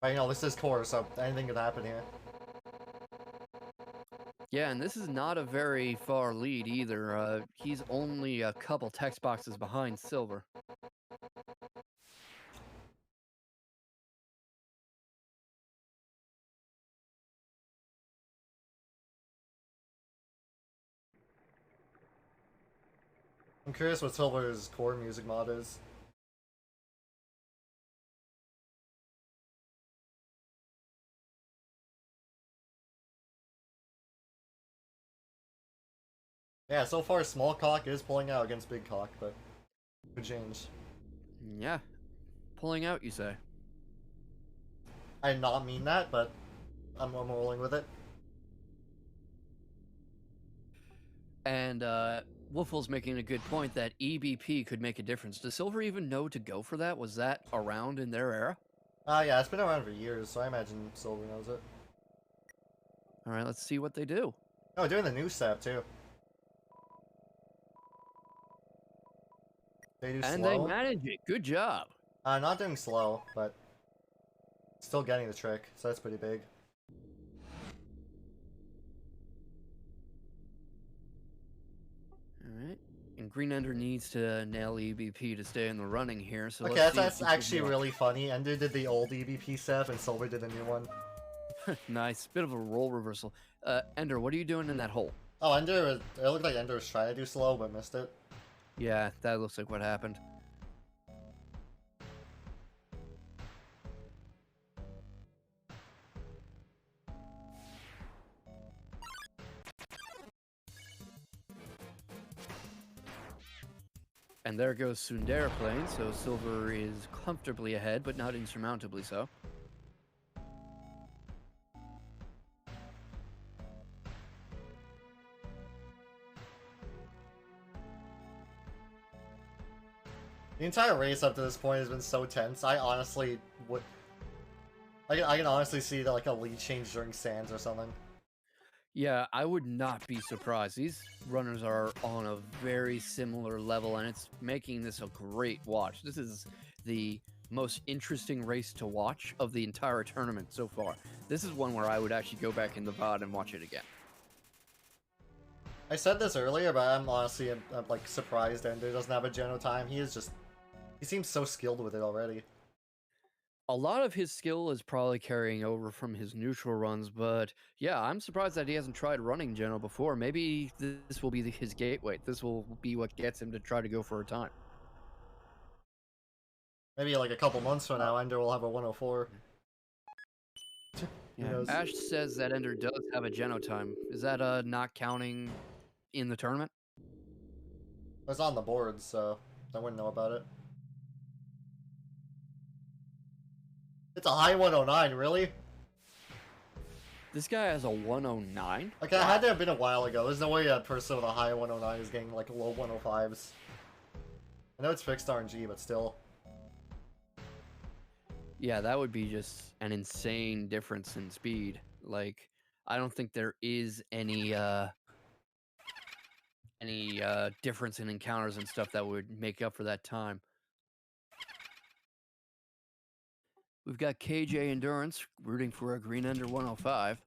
S1: But, this is core, so anything could happen here.
S2: Yeah, and this is not a very far lead either. He's only a couple text boxes behind Silver.
S1: I'm curious what Silver's core music mod is. Yeah, so far Small Cock is pulling out against Big Cock, but could change.
S2: Yeah, pulling out, you say?
S1: I did not mean that, but I'm rolling with it.
S2: And Wolfle's making a good point that EBP could make a difference. Does Silver even know to go for that? Was that around in their era?
S1: Yeah, it's been around for years, so I imagine Silver knows it.
S2: Alright, let's see what they do.
S1: Oh, doing the new step, too. They do
S2: and
S1: slow.
S2: They manage it. Good job.
S1: Not doing slow, but still getting the trick, so that's pretty big.
S2: Alright. And Green Ender needs to nail EBP to stay in the running here, so
S1: okay, that's actually really funny. Ender did the old EBP step, and Silver did the new one.
S2: Nice. Bit of a role reversal. Ender, what are you doing in that hole?
S1: Oh, Ender, it looked like Ender was trying to do slow, but missed it.
S2: Yeah, that looks like what happened. And there goes Sundar playing, so Silver is comfortably ahead, but not insurmountably so.
S1: The entire race up to this point has been so tense. I honestly would... I can honestly see that, like, a lead change during Sands or something.
S2: Yeah, I would not be surprised. These runners are on a very similar level, and it's making this a great watch. This is the most interesting race to watch of the entire tournament so far. This is one where I would actually go back in the VOD and watch it again.
S1: I said this earlier, but I'm honestly like surprised Ender doesn't have a Geno time. He seems so skilled with it already.
S2: A lot of his skill is probably carrying over from his neutral runs, but yeah, I'm surprised that he hasn't tried running Geno before. Maybe this will be his gateway. This will be what gets him to try to go for a time.
S1: Maybe like a couple months from now, Ender will have a 104.
S2: Yeah. Ash says that Ender does have a Geno time. Is that not counting in the tournament?
S1: It's on the board, so I wouldn't know about it. It's a high 109, really?
S2: This guy has a 109.
S1: Okay, it had to have been a while ago. There's no way a person with a high 109 is getting like low 105s. I know it's fixed RNG, but still.
S2: Yeah, that would be just an insane difference in speed. Like, I don't think there is any difference in encounters and stuff that would make up for that time. We've got KJ Endurance rooting for a Green Ender 105.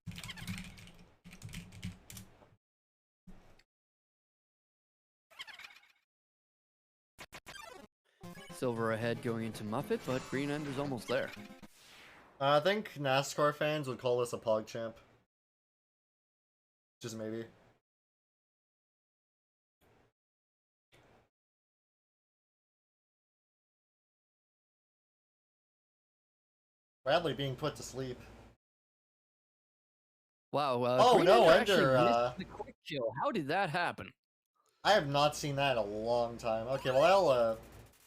S2: Silver ahead going into Muffet, but Green Ender's almost there.
S1: I think NASCAR fans would call this a PogChamp. Just maybe. Bradley being put to sleep.
S2: Wow.
S1: Oh
S2: Green
S1: no,
S2: Ender!
S1: Ender!
S2: The quick kill. How did that happen?
S1: I have not seen that in a long time. Okay, well,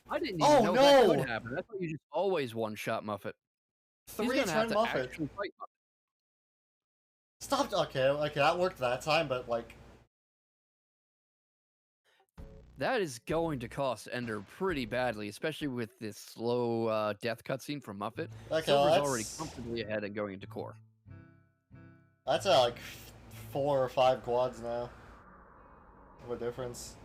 S2: I didn't even know that could happen. I thought you just always one-shot Muffet. He's gonna have to
S1: Muffet.
S2: actually fight Muffet.
S1: Stopped. Okay, that worked that time, but like.
S2: That is going to cost Ender pretty badly, especially with this slow death cutscene from Muffet.
S1: Okay,
S2: Silver's already comfortably ahead and going into core.
S1: That's like 4 or 5 quads now. What a difference.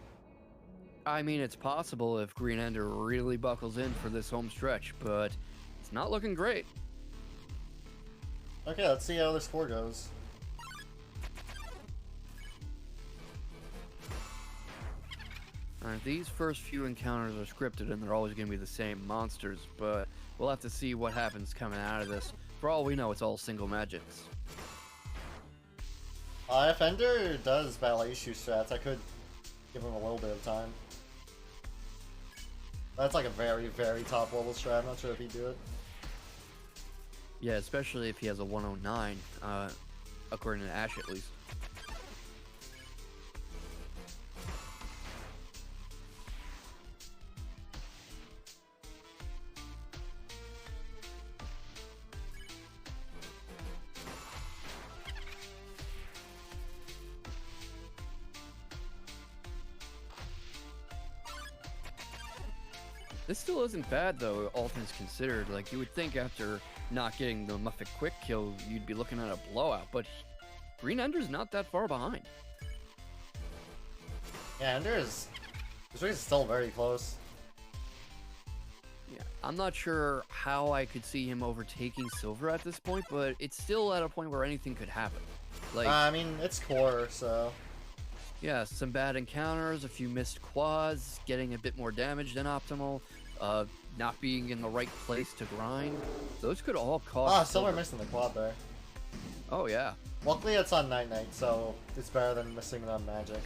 S2: I mean, it's possible if Green Ender really buckles in for this home stretch, but it's not looking great.
S1: Okay, let's see how this score goes.
S2: Alright, these first few encounters are scripted and they're always going to be the same monsters, but we'll have to see what happens coming out of this. For all we know, it's all single magics.
S1: If Ender does battle issue strats, I could give him a little bit of time. That's like a very, very top level strat. I'm not sure if he'd do it.
S2: Yeah, especially if he has a 109, according to Ash at least. This still isn't bad, though, all things considered. Like, you would think after not getting the Muffet quick kill, you'd be looking at a blowout, but Green Ender's not that far behind.
S1: Yeah, Ender's... His race is still very close.
S2: Yeah, I'm not sure how I could see him overtaking Silver at this point, but it's still at a point where anything could happen. Like,
S1: I mean, it's core, so...
S2: Yeah, some bad encounters, a few missed quads, getting a bit more damage than optimal, not being in the right place to grind. Those could all cause
S1: Silver missing the quad there.
S2: Oh, yeah.
S1: Luckily it's on Night Knight, so it's better than missing it on Magic.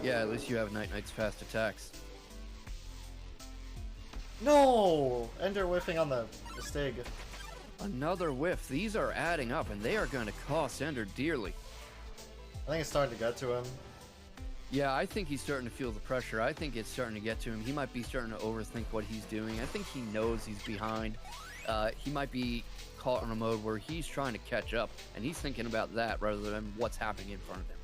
S2: Yeah, at least you have Night Knight's fast attacks.
S1: No! Ender whiffing on the Stig.
S2: Another whiff. These are adding up, and they are going to cost Ender dearly.
S1: I think it's starting to get to him.
S2: Yeah, I think he's starting to feel the pressure. I think it's starting to get to him. He might be starting to overthink what he's doing. I think he knows he's behind. He might be caught in a mode where he's trying to catch up, and he's thinking about that rather than what's happening in front of him.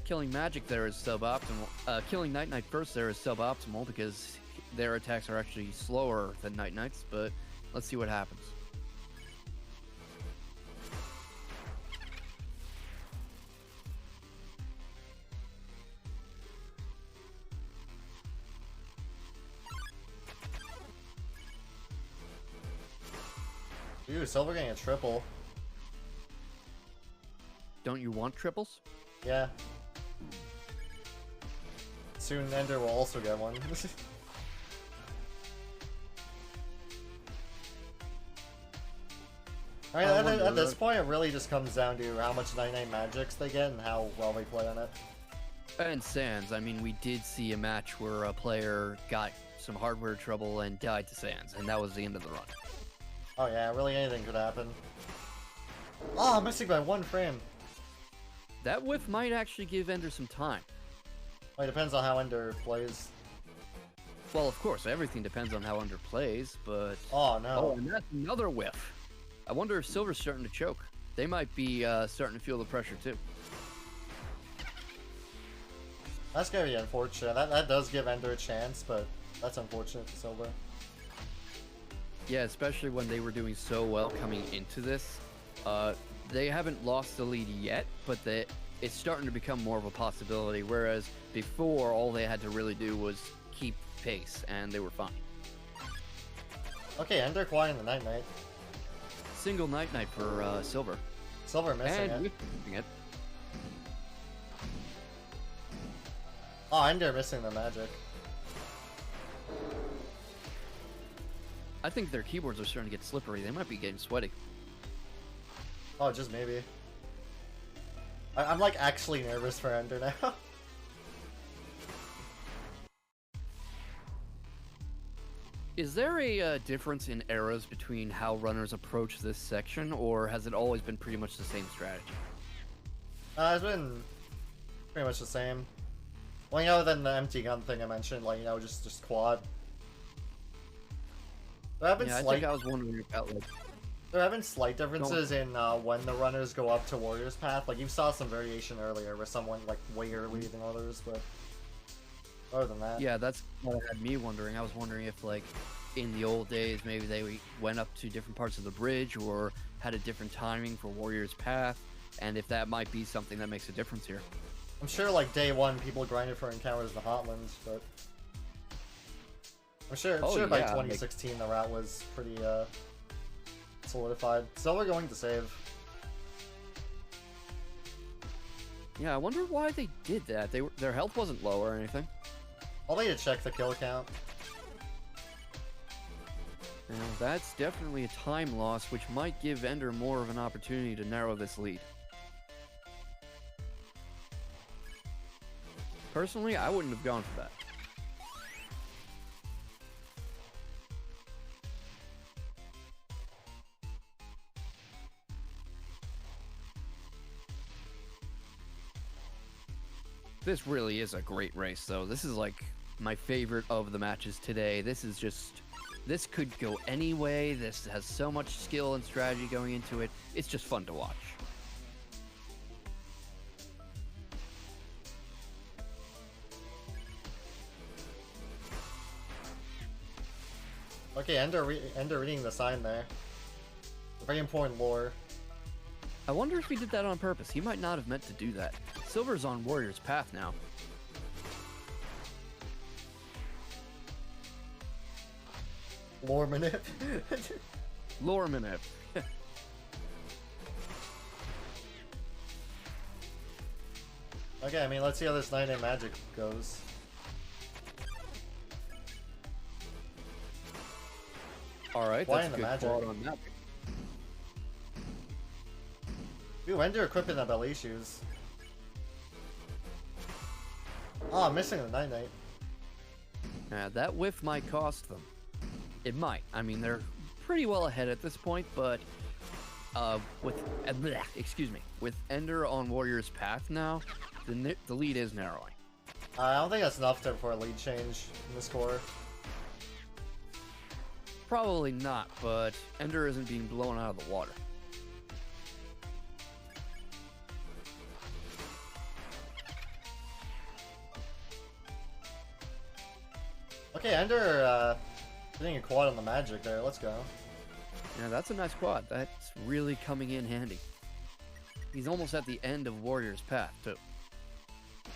S2: Killing Magic there is suboptimal. Killing Night Knight first there is suboptimal because their attacks are actually slower than Night Knight's, but let's see what happens.
S1: Ooh, Silver getting a triple.
S2: Don't you want triples?
S1: Yeah. Soon Ender will also get one. Alright, at this point it really just comes down to how much 99 magics they get and how well they play on it.
S2: And Sans, I mean, we did see a match where a player got some hardware trouble and died to Sans, and that was the end of the run.
S1: Oh yeah, really anything could happen. Oh, I'm missing by 1 frame.
S2: That whiff might actually give Ender some time.
S1: Well, it depends on how Ender plays.
S2: Well, of course, everything depends on how Under plays, but...
S1: Oh,
S2: Oh,
S1: no.
S2: and that's another whiff. I wonder if Silver's starting to choke. They might be starting to feel the pressure, too.
S1: That's gonna be unfortunate. That does give Ender a chance, but that's unfortunate for Silver.
S2: Yeah, especially when they were doing so well coming into this. They haven't lost the lead yet, but it's starting to become more of a possibility, whereas before, all they had to really do was keep pace, and they were fine.
S1: Okay, Ender quieting the Night Knight.
S2: Single Night for Silver.
S1: Silver missing
S2: And
S1: it.
S2: missing it.
S1: Oh, Ender missing the magic.
S2: I think their keyboards are starting to get slippery. They might be getting sweaty.
S1: Oh, just maybe. I'm like actually nervous for Ender now.
S2: Is there a difference in eras between how runners approach this section, or has it always been pretty much the same strategy?
S1: It's been pretty much the same. Well, other than the empty gun thing I mentioned, like, just quad. There have been
S2: Yeah, I
S1: slight.
S2: think I was wondering about, like...
S1: There have been slight differences in when the runners go up to Warrior's Path. Like, you saw some variation earlier where some went like way early than others, but other than that,
S2: Yeah, that's what had me wondering. I was wondering if, like, in the old days, maybe they went up to different parts of the bridge or had a different timing for Warrior's Path, and if that might be something that makes a difference here.
S1: I'm sure like day one people grinded for encounters in the Hotlands, but I'm sure by
S2: yeah,
S1: 2016 the route was pretty solidified. So we're going to save.
S2: Yeah, I wonder why they did that. Their health wasn't low or anything.
S1: I'll need to check the kill count.
S2: Now, that's definitely a time loss, which might give Ender more of an opportunity to narrow this lead. Personally, I wouldn't have gone for that. This really is a great race, though. This is like my favorite of the matches today. This could go any way. This has so much skill and strategy going into it. It's just fun to watch.
S1: Okay, Ender reading the sign there. Very important lore.
S2: I wonder if he did that on purpose. He might not have meant to do that. Silver's on Warrior's Path now.
S1: Lore manip.
S2: Lore minute.
S1: Okay, I mean, let's see how this Night Knight magic goes.
S2: Alright,
S1: Why
S2: that's
S1: in
S2: a
S1: the
S2: good
S1: magic?
S2: quad on magic.
S1: Ooh, Ender equipping the belly shoes. Oh, I'm missing the Night Knight.
S2: Yeah, that whiff might cost them. It might. I mean, they're pretty well ahead at this point, but with Ender on Warrior's Path now, the lead is narrowing.
S1: I don't think that's enough for a lead change in the score.
S2: Probably not, but Ender isn't being blown out of the water.
S1: Okay, Ender getting a quad on the magic there. Let's go.
S2: Yeah, that's a nice quad. That's really coming in handy. He's almost at the end of Warrior's Path, too.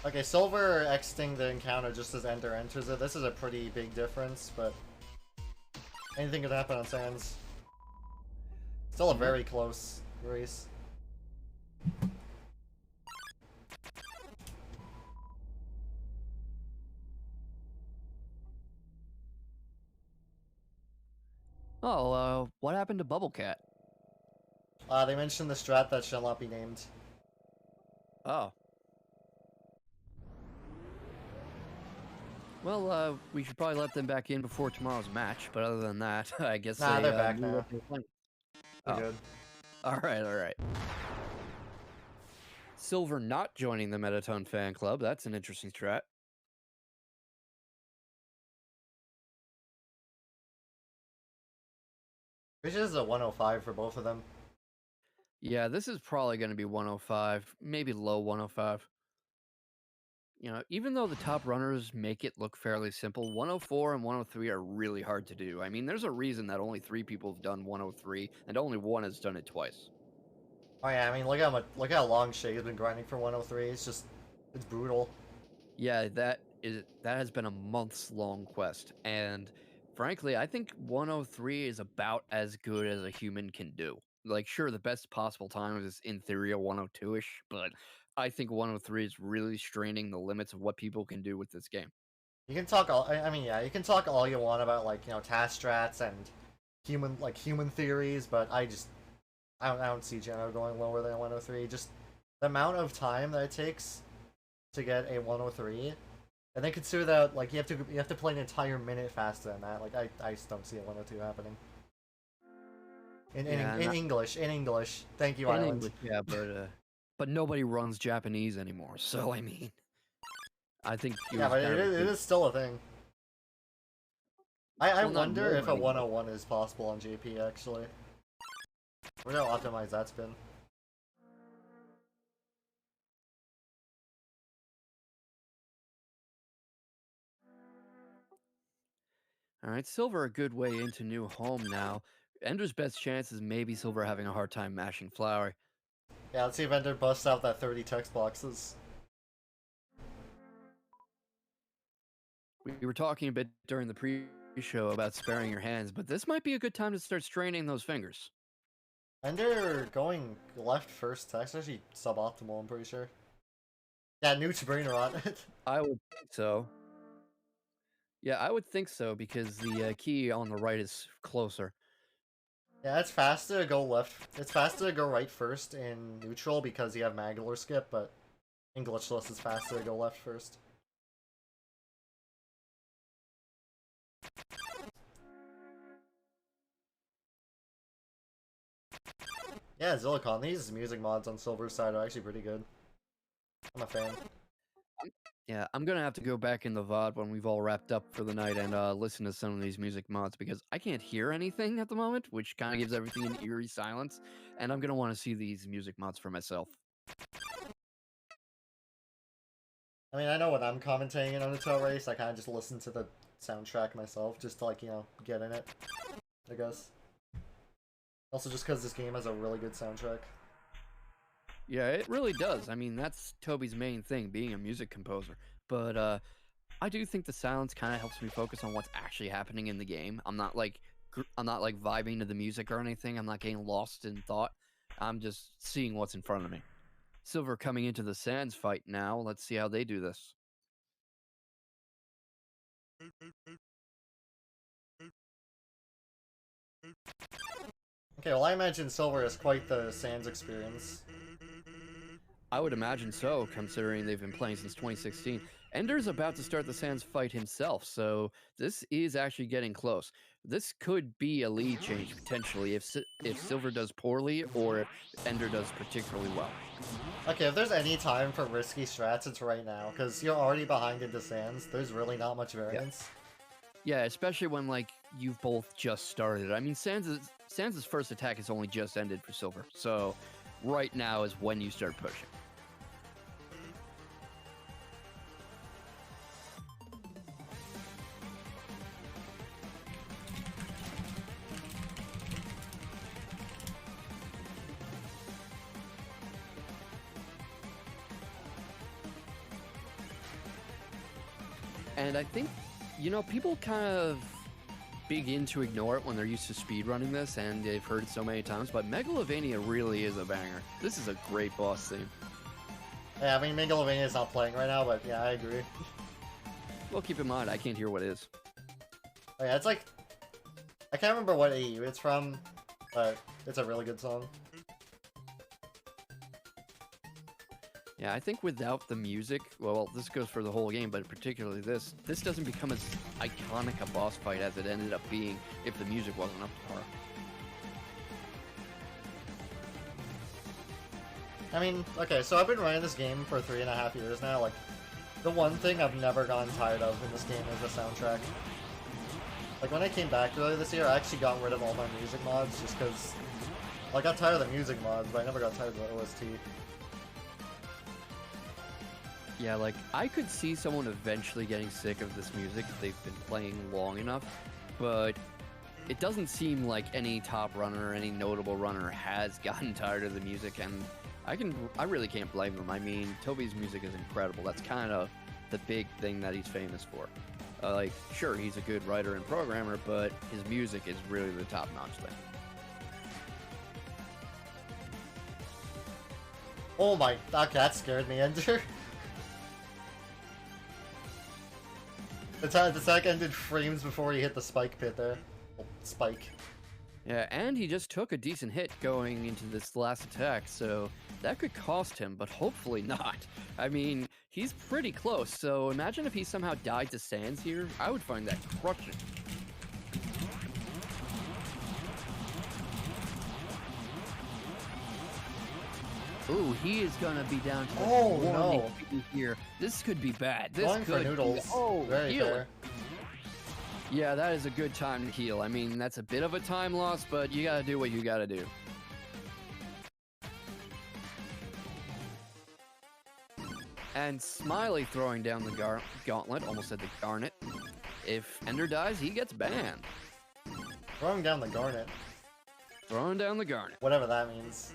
S1: Okay, Silver exiting the encounter just as Ender enters it. This is a pretty big difference, but anything could happen on Sands. Still a very close race.
S2: Oh, what happened to Bubble Cat?
S1: They mentioned the strat that shall not be named.
S2: Oh. Well, we should probably let them back in before tomorrow's match, but other than that, I guess
S1: Nah,
S2: they,
S1: they're back
S2: knew
S1: now.
S2: what they were playing.
S1: We're
S2: Oh.
S1: good.
S2: Alright. Silver not joining the Metatone fan club, that's an interesting strat.
S1: Which is a 105 for both of them.
S2: Yeah, this is probably going to be 105, maybe low 105. You know, even though the top runners make it look fairly simple, 104 and 103 are really hard to do. I mean, there's a reason that only 3 people have done 103, and only one has done it twice.
S1: Oh yeah, I mean, look how long Shay's been grinding for 103. It's brutal.
S2: Yeah, that has been a months long quest, and frankly, I think 103 is about as good as a human can do. Like, sure, the best possible time is in theory a 102-ish, but I think 103 is really straining the limits of what people can do with this game.
S1: You can talk all. I mean, yeah, you can talk all you want about like task strats and human theories, but I don't see Geno going lower than 103. Just the amount of time that it takes to get a 103, and then consider that like you have to play an entire minute faster than that. Like I just don't see a 102 happening. In English. Thank you,
S2: In
S1: Island.
S2: English, yeah, but nobody runs Japanese anymore, so I mean, I think
S1: Yeah, but it is still a thing. I
S2: Well, not
S1: wonder if a
S2: nobody, but-
S1: 101 is possible on JP actually. I wonder how optimized that's been.
S2: All right, Silver a good way into new home now. Ender's best chance is maybe Silver having a hard time mashing Flower.
S1: Yeah, let's see if Ender busts out that 30 text boxes.
S2: We were talking a bit during the pre-show about sparing your hands, but this might be a good time to start straining those fingers.
S1: Ender going left first text actually suboptimal, I'm pretty sure. Yeah, Newt's brain rot.
S2: I would think so. Yeah, I would think so because the key on the right is closer.
S1: Yeah, it's faster to go left. It's faster to go right first in neutral because you have Magdalor skip, but in glitchless it's faster to go left first. Yeah, Zillicon, these music mods on Silver's side are actually pretty good. I'm a fan.
S2: Yeah, I'm gonna have to go back in the VOD when we've all wrapped up for the night and listen to some of these music mods because I can't hear anything at the moment, which kind of gives everything an eerie silence, and I'm gonna want to see these music mods for myself.
S1: I mean, I know when I'm commentating an Undertale race, I kind of just listen to the soundtrack myself, just to, like, get in it, I guess. Also, just because this game has a really good soundtrack.
S2: Yeah, it really does. I mean, that's Toby's main thing, being a music composer. But I do think the silence kind of helps me focus on what's actually happening in the game. I'm not like vibing to the music or anything. I'm not getting lost in thought. I'm just seeing what's in front of me. Silver coming into the Sands fight now. Let's see how they do this.
S1: Okay, well, I imagine Silver is quite the Sans experience.
S2: I would imagine so, considering they've been playing since 2016. Ender's about to start the Sans fight himself, so this is actually getting close. This could be a lead change, potentially, if Silver does poorly or if Ender does particularly well.
S1: Okay, if there's any time for risky strats, it's right now, because you're already behind into Sans. There's really not much variance.
S2: Yeah, especially when, like, you've both just started. I mean, Sans' first attack has only just ended for Silver, so right now is when you start pushing. And I think, people kind of begin to ignore it when they're used to speedrunning this, and they've heard it so many times, but Megalovania really is a banger. This is a great boss theme.
S1: Yeah, I mean, Megalovania is not playing right now, but yeah, I agree.
S2: Well, keep in mind, I can't hear what it is.
S1: Oh, yeah, it's like... I can't remember what AU it's from, but it's a really good song.
S2: Yeah, I think without the music, well, this goes for the whole game, but particularly this doesn't become as iconic a boss fight as it ended up being if the music wasn't up to par.
S1: I mean, okay, so I've been running this game for 3.5 years now, like, the one thing I've never gotten tired of in this game is the soundtrack. Like, when I came back earlier this year, I actually got rid of all my music mods just because... I got tired of the music mods, but I never got tired of the OST.
S2: Yeah, like, I could see someone eventually getting sick of this music if they've been playing long enough, but it doesn't seem like any top runner or any notable runner has gotten tired of the music, and I really can't blame them. I mean, Toby's music is incredible. That's kind of the big thing that he's famous for. Like, sure, he's a good writer and programmer, but his music is really the top-notch thing.
S1: Oh my... that scared me, Ender. The attack ended frames before he hit the spike pit there. Oh, spike.
S2: Yeah, and he just took a decent hit going into this last attack, so that could cost him, but hopefully not. I mean, he's pretty close, so imagine if he somehow died to Sans here. I would find that crushing. Ooh, he is gonna be down to
S1: Oh,
S2: one
S1: no.
S2: HP here. This could be bad. This
S1: Going
S2: could
S1: for noodles.
S2: Be, oh,
S1: very
S2: heal.
S1: fair.
S2: Yeah, that is a good time to heal. I mean, that's a bit of a time loss, but you gotta do what you gotta do. And Smiley throwing down the gauntlet, almost said the garnet. If Ender dies, he gets banned.
S1: Throwing down the garnet.
S2: Throwing down the garnet.
S1: Whatever that means.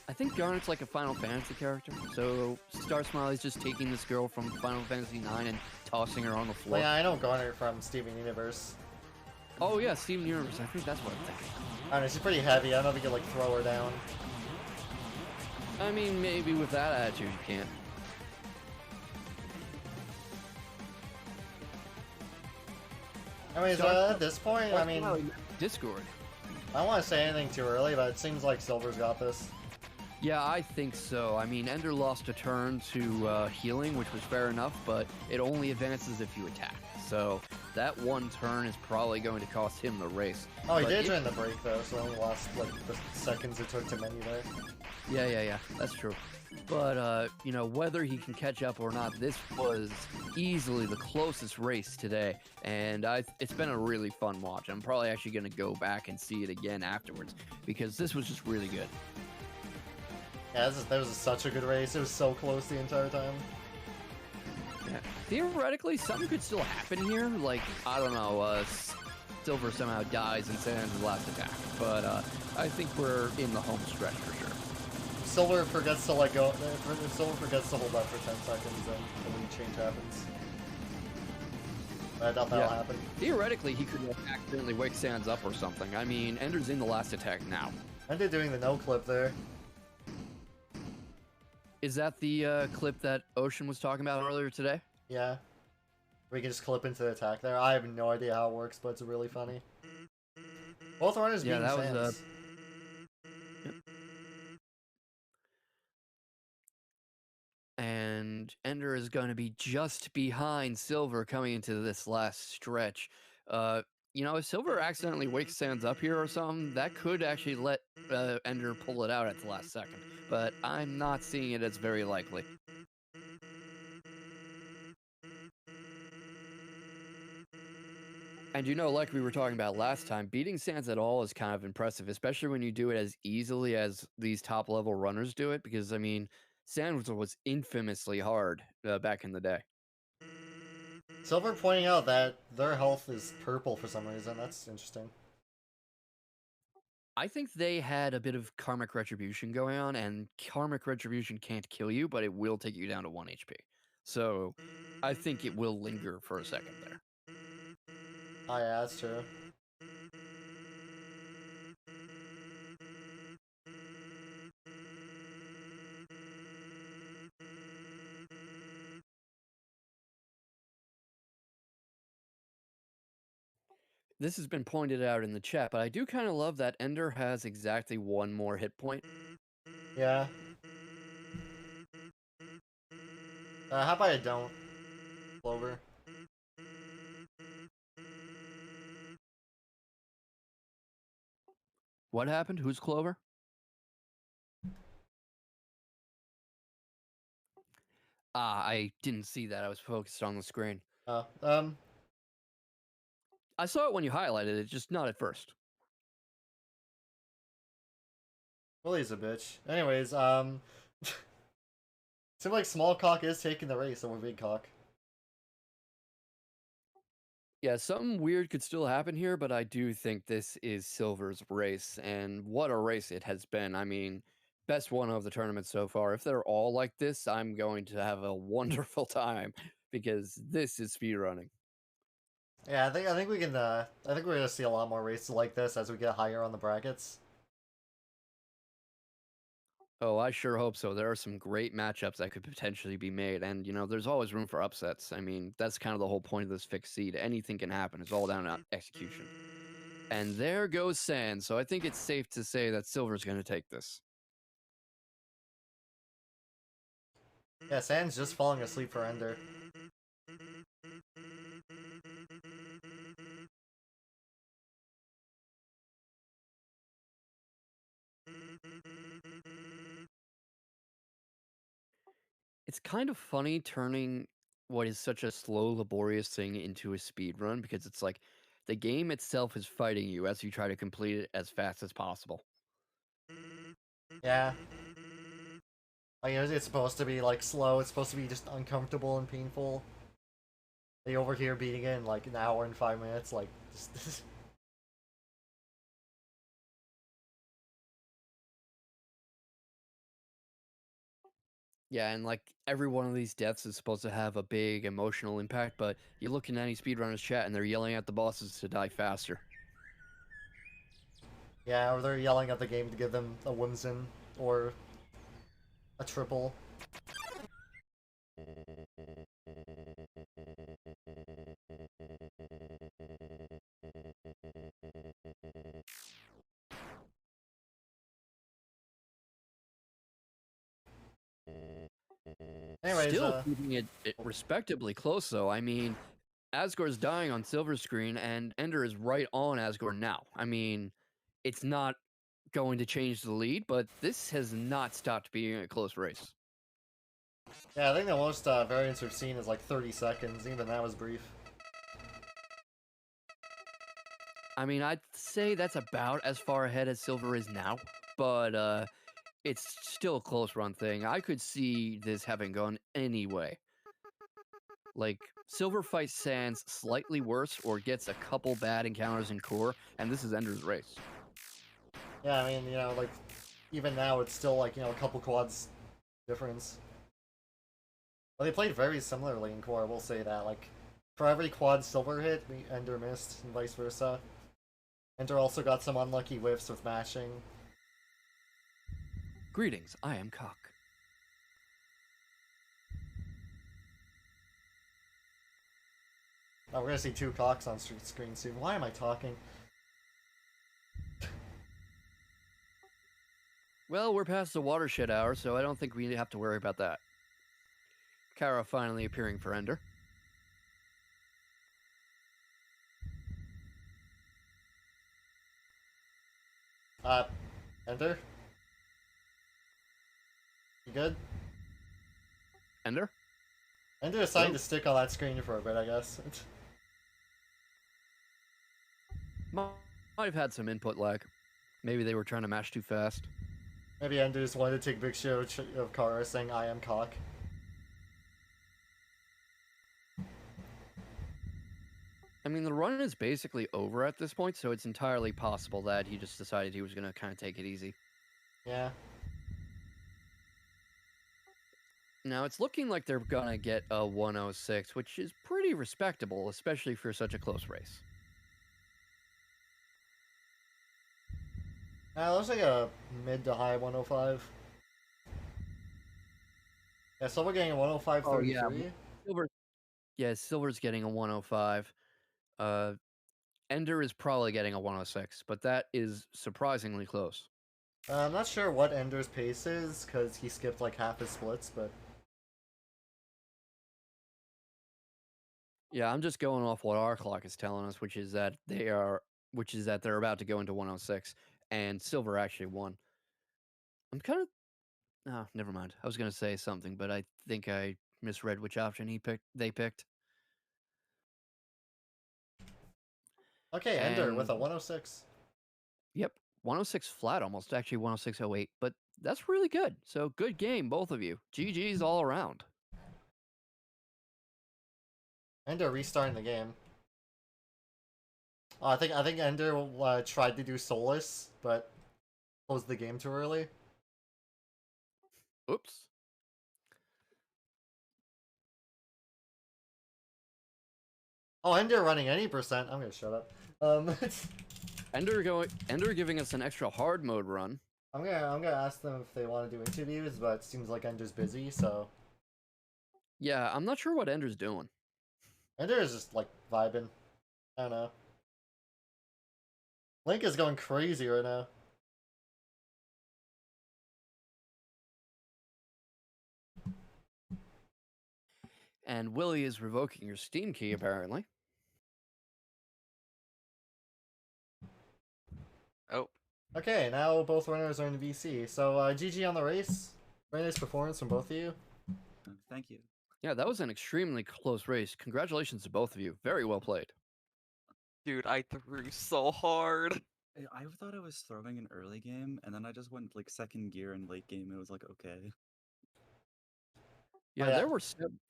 S2: I think Garnet's like a Final Fantasy character, so Star Smiley's just taking this girl from Final Fantasy IX and tossing her on the floor.
S1: Well, yeah, I know Garnet from Steven Universe.
S2: Oh yeah, Steven Universe, I think that's what I'm thinking.
S1: I don't know, she's pretty heavy, I don't know if you could, like, throw her down.
S2: I mean, maybe with that attitude you can't.
S1: Anyways, at this point, I mean...
S2: Discord.
S1: I don't want to say anything too early, but it seems like Silver's got this.
S2: Yeah, I think so. I mean, Ender lost a turn to healing, which was fair enough, but it only advances if you attack. So that one turn is probably going to cost him the race.
S1: Oh, he did during the break, though, so it only lost, like, the seconds it took to menu there.
S2: Yeah, that's true. But, you know, whether he can catch up or not, this was easily the closest race today, and it's been a really fun watch. I'm probably actually going to go back and see it again afterwards, because this was just really good.
S1: Yeah, that was such a good race. It was so close the entire time.
S2: Yeah. Theoretically, something could still happen here. Like, I don't know, Silver somehow dies in Sans' last attack. But I think we're in the home stretch for sure.
S1: Silver forgets to let go. If Silver forgets to hold up for 10 seconds, then the lead change happens. I doubt that'll happen.
S2: Theoretically, he could accidentally wake Sans up or something. I mean, Ender's in the last attack now.
S1: Ender doing the no clip there.
S2: Is that the clip that Ocean was talking about earlier today?
S1: Yeah. We can just clip into the attack there. I have no idea how it works, but it's really funny. Both runners beating Sans.
S2: And Ender is going to be just behind Silver coming into this last stretch. You know, if Silver accidentally wakes Sans up here or something, that could actually let Ender pull it out at the last second. But I'm not seeing it as very likely. And you know, like we were talking about last time, beating Sans at all is kind of impressive, especially when you do it as easily as these top-level runners do it, because, I mean, Sans was infamously hard back in the day.
S1: Silver pointing out that their health is purple for some reason. That's interesting.
S2: I think they had a bit of karmic retribution going on, and karmic retribution can't kill you, but it will take you down to 1 HP. So I think it will linger for a second there.
S1: Oh yeah, that's true.
S2: This has been pointed out in the chat, but I do kind of love that Ender has exactly 1 more hit point.
S1: Yeah. How about I don't? Clover.
S2: What happened? Who's Clover? Ah, I didn't see that. I was focused on the screen.
S1: Oh,
S2: I saw it when you highlighted it, just not at first.
S1: Well, he's a bitch. Anyways, seems like small cock is taking the race over big cock.
S2: Yeah, something weird could still happen here, but I do think this is Silver's race, and what a race it has been. I mean, best one of the tournament so far. If they're all like this, I'm going to have a wonderful time because this is speedrunning.
S1: Yeah, I think we can. I think we're gonna see a lot more races like this as we get higher on the brackets.
S2: Oh, I sure hope so. There are some great matchups that could potentially be made, and there's always room for upsets. I mean, that's kind of the whole point of this fixed seed. Anything can happen. It's all down to execution. And there goes Sand. So I think it's safe to say that Silver's going to take this.
S1: Yeah, Sand's just falling asleep for Ender.
S2: It's kind of funny turning what is such a slow, laborious thing into a speed run because it's like the game itself is fighting you as you try to complete it as fast as possible.
S1: Yeah. Like, it's supposed to be like slow. It's supposed to be just uncomfortable and painful. They over here beating it in like an hour and 5 minutes. Like, just
S2: Yeah, and like every one of these deaths is supposed to have a big emotional impact, but you look in any speedrunners chat and they're yelling at the bosses to die faster.
S1: yeah, or they're yelling at the game to give them a Whimsin or a triple. Anyways,
S2: Still keeping it respectably close, though. I mean, Asgore's dying on silver screen, and Ender is right on Asgore now. I mean, it's not going to change the lead, but this has not stopped being a close race.
S1: yeah, I think the most variance we've seen is like 30 seconds. Even that was brief.
S2: I mean, I'd say that's about as far ahead as Silver is now, but it's still a close run thing. I could see this having gone any way. Like, Silver fights Sans slightly worse or gets a couple bad encounters in core, and this is Ender's race.
S1: Yeah, I mean, like even now it's still like a couple quads difference. But they played very similarly in core. I will say that. Like for every quad Silver hit, Ender missed, and vice versa. Ender also got some unlucky whiffs with mashing.
S2: Greetings, I am Cock.
S1: Oh, we're gonna see two cocks on screen soon. Why am I talking?
S2: Well, we're past the watershed hour, so I don't think we have to worry about that. Kara finally appearing for Ender.
S1: Uh, Ender? You good?
S2: Ender?
S1: Ender decided
S2: Hello?
S1: to stick on that screen for a bit, I guess.
S2: Might have had some input lag. Maybe they were trying to mash too fast.
S1: Maybe Ender just wanted to take a big show of Kara saying, I am cock.
S2: I mean, the run is basically over at this point, so it's entirely possible that he just decided he was going to kind of take it easy.
S1: Yeah.
S2: Now, it's looking like they're going to get a 106, which is pretty respectable, especially for such a close race.
S1: Looks like a mid to high 105. Yeah, so we're getting a 105.33.
S2: Oh, yeah. Silver, yeah, Silver's getting a 105. Ender is probably getting a 106, but that is surprisingly close.
S1: I'm not sure what Ender's pace is, because he skipped like half his splits, but...
S2: Yeah, I'm just going off what our clock is telling us, which is that they're about to go into 106, and Silver actually won. I'm kind of oh, never mind. I was gonna say something, but I think I misread which option they picked.
S1: Okay, Ender with
S2: And
S1: a 106.
S2: yep, 106 flat almost, actually 106.08, but that's really good. So good game, both of you. GG's all around.
S1: Ender restarting the game. Oh, I think Ender tried to do Solus, but closed the game too early.
S2: Oops.
S1: Oh, Ender running any percent. I'm gonna shut up.
S2: Ender giving us an extra hard mode run.
S1: I'm gonna ask them if they want to do interviews, but it seems like Ender's busy, so
S2: Yeah, I'm not sure what Ender's doing.
S1: Ender is just like vibing. I don't know. Link is going crazy right now.
S2: And Willie is revoking your Steam key, apparently.
S3: Oh,
S1: Okay, now both runners are in VC. So GG on the race. Very nice performance from both of you.
S4: Thank you.
S2: Yeah, that was an extremely close race. Congratulations to both of you. Very well played.
S3: dude, I threw so hard.
S4: I thought I was throwing in early game, and then I just went like second gear in late game. It was like okay.
S2: Yeah,
S1: yeah.
S2: there were.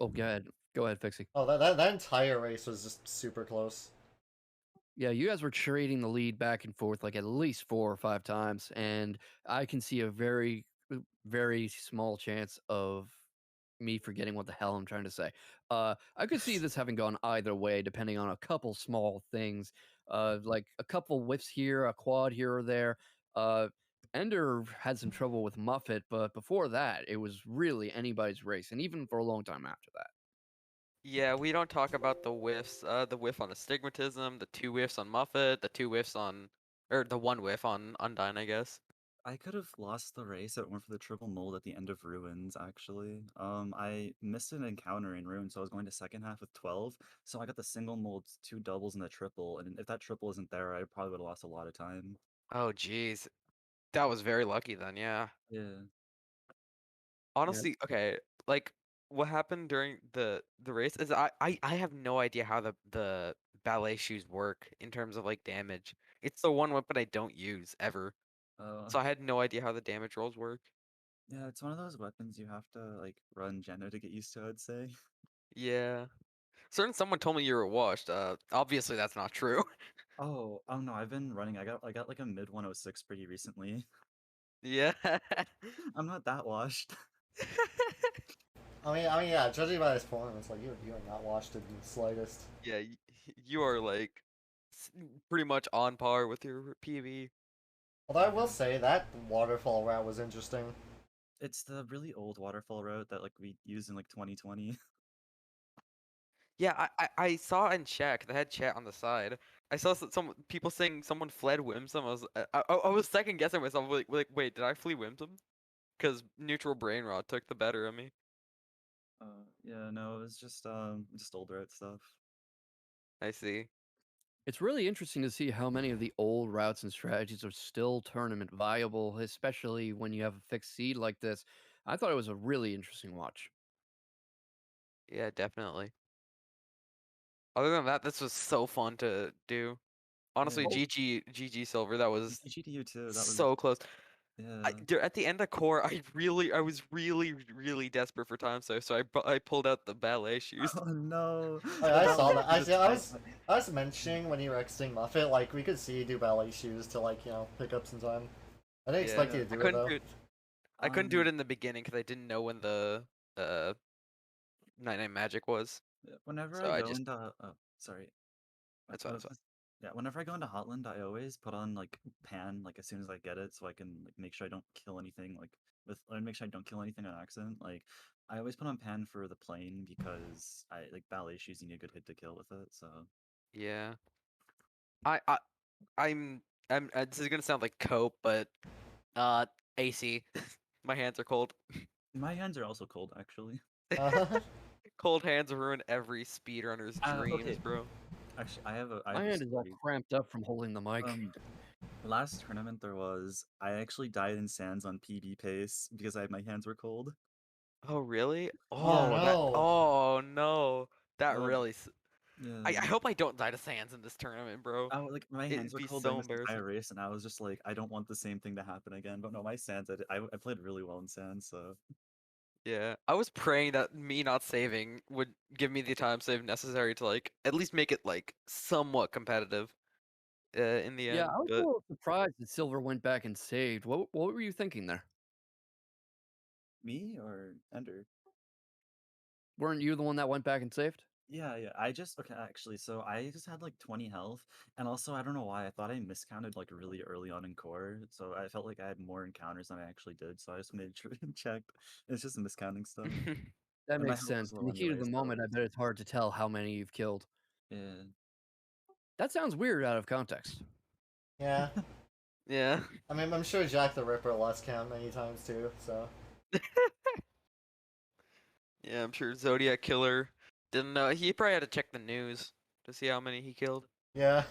S2: Oh, go ahead. Go ahead, Fixie.
S1: Oh, that entire race was just super close.
S2: Yeah, you guys were trading the lead back and forth like at least 4 or 5 times, and I can see a very small chance of me forgetting what the hell I'm trying to say. I could see this having gone either way, depending on a couple small things, like a couple whiffs here, a quad here or there. Ender had some trouble with Muffet, but before that, it was really anybody's race, and even for a long time after that.
S3: Yeah, we don't talk about the whiffs. The whiff on Astigmatism, the 2 whiffs on Muffet, the 2 whiffs on, or the 1 whiff on Undyne, I guess.
S4: I could have lost the race if it weren't for the triple mold at the end of Ruins, actually. I missed an encounter in Ruins, so I was going to second half with 12, so I got the single mold, 2 doubles, and the triple, and if that triple isn't there, I probably would have lost a lot of time.
S3: Oh, jeez. That was very lucky then, yeah.
S4: Yeah.
S3: Honestly, okay, like what happened during the race is I have no idea how the ballet shoes work in terms of like damage. It's the one weapon I don't use ever.
S4: Uh,
S3: So I had no idea how the damage rolls work.
S4: yeah, it's one of those weapons you have to, like, run Jenna to get used to, I'd say.
S3: Yeah. Certain someone told me you were washed. Obviously that's not true.
S4: Oh no, I've been running. I got like a mid 106 pretty recently.
S3: Yeah.
S4: I'm not that washed.
S1: I mean, yeah. Judging by his performance, like you are not washed in the slightest.
S3: Yeah, you are like pretty much on par with your PV.
S1: Although I will say that waterfall route was interesting.
S4: It's the really old waterfall route that like we used in like 2020.
S3: Yeah, I saw in chat 'cause I had chat on the side. I saw some people saying someone fled Whimsum. I was second guessing myself. Wait, did I flee Whimsum? Because neutral brain rot took the better of me.
S4: Yeah, no, it was just old route stuff.
S3: I see.
S2: It's really interesting to see how many of the old routes and strategies are still tournament viable, especially when you have a fixed seed like this. I thought it was a really interesting watch.
S3: Yeah, definitely. Other than that, this was so fun to do. Honestly,
S4: Yeah.
S3: GG Silver. That was
S4: GTU too. That was
S3: so close.
S4: yeah.
S3: At the end of core, I was really desperate for time, so I pulled out the ballet shoes.
S4: Oh no.
S1: I
S4: The
S1: saw
S4: ballet
S1: that.
S4: shoes is
S1: I was mentioning when you were exiting Muffet, like we could see you do ballet shoes to like pick up some time. I didn't expect
S3: Yeah,
S1: you to
S3: I
S1: do it
S3: couldn't
S1: though.
S3: do it. I couldn't do it in the beginning because I didn't know when the uh Night Night Magic was.
S4: Whenever
S3: So
S4: I
S3: I
S4: go
S3: just
S4: into sorry.
S3: that's
S4: What
S3: fine.
S4: I
S3: That's
S4: was
S3: fine.
S4: gonna- Yeah, whenever I go into Hotland, I always put on like pan like as soon as I get it, so I can like make sure I don't kill anything like make sure I don't kill anything on accident. Like I always put on pan for the plane because I like ballet shoes you need a good hit to kill with it. So
S3: Yeah. I I I'm this is gonna sound like cope, but uh AC. My hands are cold.
S4: my hands are also cold actually.
S3: Cold hands ruin every speedrunner's dreams,
S4: Okay,
S3: bro.
S4: actually I
S2: My
S4: have a
S2: hand is all
S4: story.
S2: cramped up from holding the mic.
S4: Last tournament there was I actually died in sands on PB pace because my hands were cold.
S3: Oh really?
S1: Oh
S3: Oh that.
S1: no.
S3: Oh no. That
S4: Um,
S3: really. I
S4: Yeah.
S3: hope I don't die to Sands in this tournament, bro.
S4: Like my hands
S3: It'd
S4: were
S3: be
S4: cold during
S3: so
S4: this entire
S3: embarrassing.
S4: race, and I was just like, I don't want the same thing to happen again. But no, my Sands, I played really well in Sands, so
S3: Yeah, I was praying that me not saving would give me the time save necessary to like at least make it like somewhat competitive in the
S2: Yeah,
S3: end.
S2: I was a
S3: But
S2: little surprised that Silver went back and saved. What were you thinking there?
S4: me or Ender.
S2: Weren't you the one that went back and saved?
S4: Yeah. I just okay, actually, so I just had like 20 health, and also I don't know why I thought I miscounted like really early on in core, so I felt like I had more encounters than I actually did. So I just made sure and checked. It's just miscounting stuff,
S2: That
S4: and my
S2: makes
S4: health was
S2: sense. In
S4: low
S2: the heat of
S4: anyway.
S2: the
S4: So
S2: moment, I bet it's hard to tell how many you've killed.
S4: yeah.
S2: That sounds weird out of context.
S1: Yeah.
S3: yeah.
S1: I mean, I'm sure Jack the Ripper lost count many times too, so.
S3: Yeah, I'm sure Zodiac Killer didn't know. He probably had to check the news to see how many he killed.
S1: Yeah.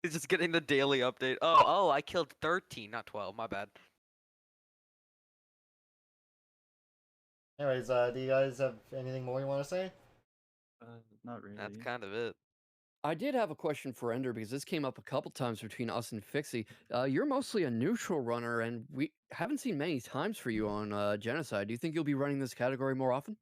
S3: He's just getting the daily update. Oh, I killed 13, not 12. My bad.
S1: Anyways, do you guys have anything more you want to say?
S4: Not
S3: That's
S4: really.
S3: kind of it.
S2: I did have a question for Ender because this came up a couple times between us and Fixie. You're mostly a neutral runner, and we haven't seen many times for you on Genocide. Do you think you'll be running this category more often?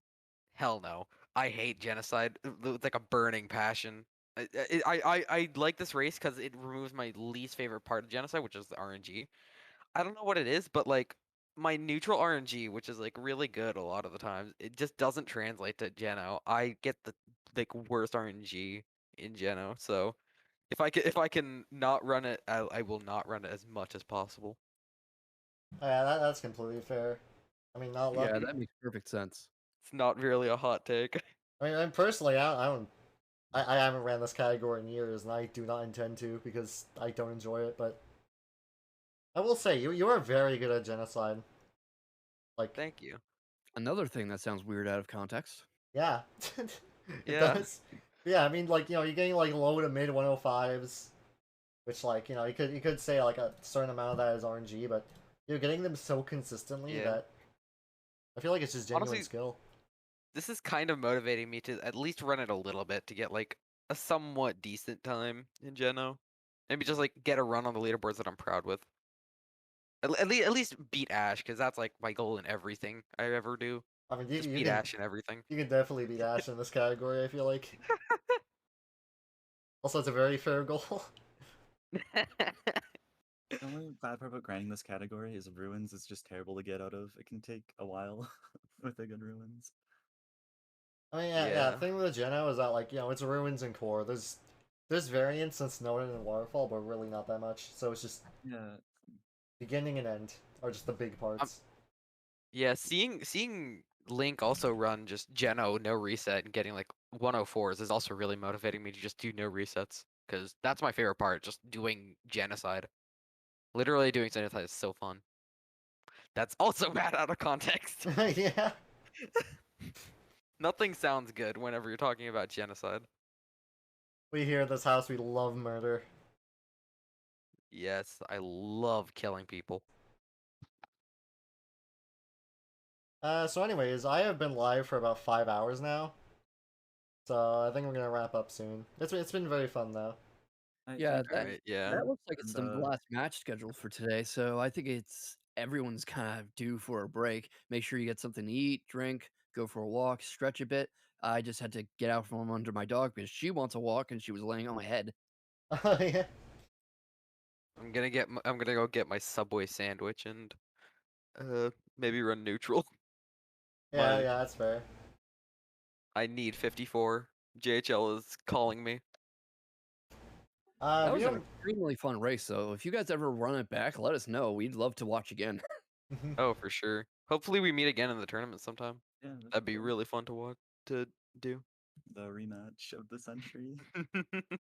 S3: Hell no. I hate Genocide with like a burning passion. I like this race because it removes my least favorite part of Genocide, which is the RNG. I don't know what it is, but like my neutral RNG, which is like really good a lot of the times, it just doesn't translate to Geno. I get the like worst RNG in Geno, so if I can not run it, I will not run it as much as possible.
S1: Oh, yeah, that's completely fair. I mean, not
S2: Yeah,
S1: lucky.
S2: that makes perfect sense.
S3: It's not really a hot take.
S1: I mean, personally, I don't. I haven't ran this category in years, and I do not intend to because I don't enjoy it. But I will say, you are very good at genocide. Like,
S3: Thank you.
S2: Another thing that sounds weird out of context.
S1: yeah, it
S3: Yeah.
S1: does. Yeah, I mean, like you're getting like low to mid 105s, which like you could say like a certain amount of that is RNG, but you're getting them so consistently
S3: Yeah.
S1: that I feel like it's just genuine
S3: Honestly,
S1: skill.
S3: this is kind of motivating me to at least run it a little bit to get like a somewhat decent time in Geno. Maybe just like get a run on the leaderboards that I'm proud with. At least beat Ash, because that's like my goal in everything I ever do.
S1: I mean,
S3: Just beat Ash in everything.
S1: you can definitely beat Ash in this category. I feel like. Also, it's a very fair goal.
S4: The only bad part about grinding this category is ruins is just terrible to get out of. It can take a while with a good ruins.
S1: I mean, yeah. The
S3: Yeah.
S1: thing with Geno is that like it's ruins and core. There's variance in Snowden and Waterfall, but really not that much. So it's just
S4: Yeah.
S1: beginning and end are just the big parts.
S3: Yeah, seeing Link also run just Geno no reset and getting like 104s is also really motivating me to just do no resets, because that's my favorite part, just doing Genocide. Literally doing Genocide is so fun. That's also bad out of context.
S1: Yeah.
S3: Nothing sounds good whenever you're talking about Genocide.
S1: We here at this house, we love murder.
S3: Yes, I love killing people.
S1: So anyways, I have been live for about 5 hours now. So I think we're gonna wrap up soon. It's been very fun though.
S2: Yeah,
S4: Thank you.
S3: Alright, yeah.
S2: that looks like it's
S4: And,
S2: the last match scheduled for today. So I think it's everyone's kind of due for a break. Make sure you get something to eat, drink, go for a walk, stretch a bit. I just had to get out from under my dog because she wants a walk and she was laying on my head.
S1: Yeah.
S3: I'm gonna go get my Subway sandwich and maybe run neutral.
S1: Yeah,
S3: My
S1: yeah, that's fair.
S3: I need 54. JHL is calling me.
S2: That
S1: We
S2: was an
S1: don't.
S2: extremely fun race, though. If you guys ever run it back, let us know. We'd love to watch again.
S3: Oh, for sure. Hopefully we meet again in the tournament sometime.
S4: Yeah,
S3: That'd be
S4: cool.
S3: really fun to watch to do.
S4: The rematch of the century.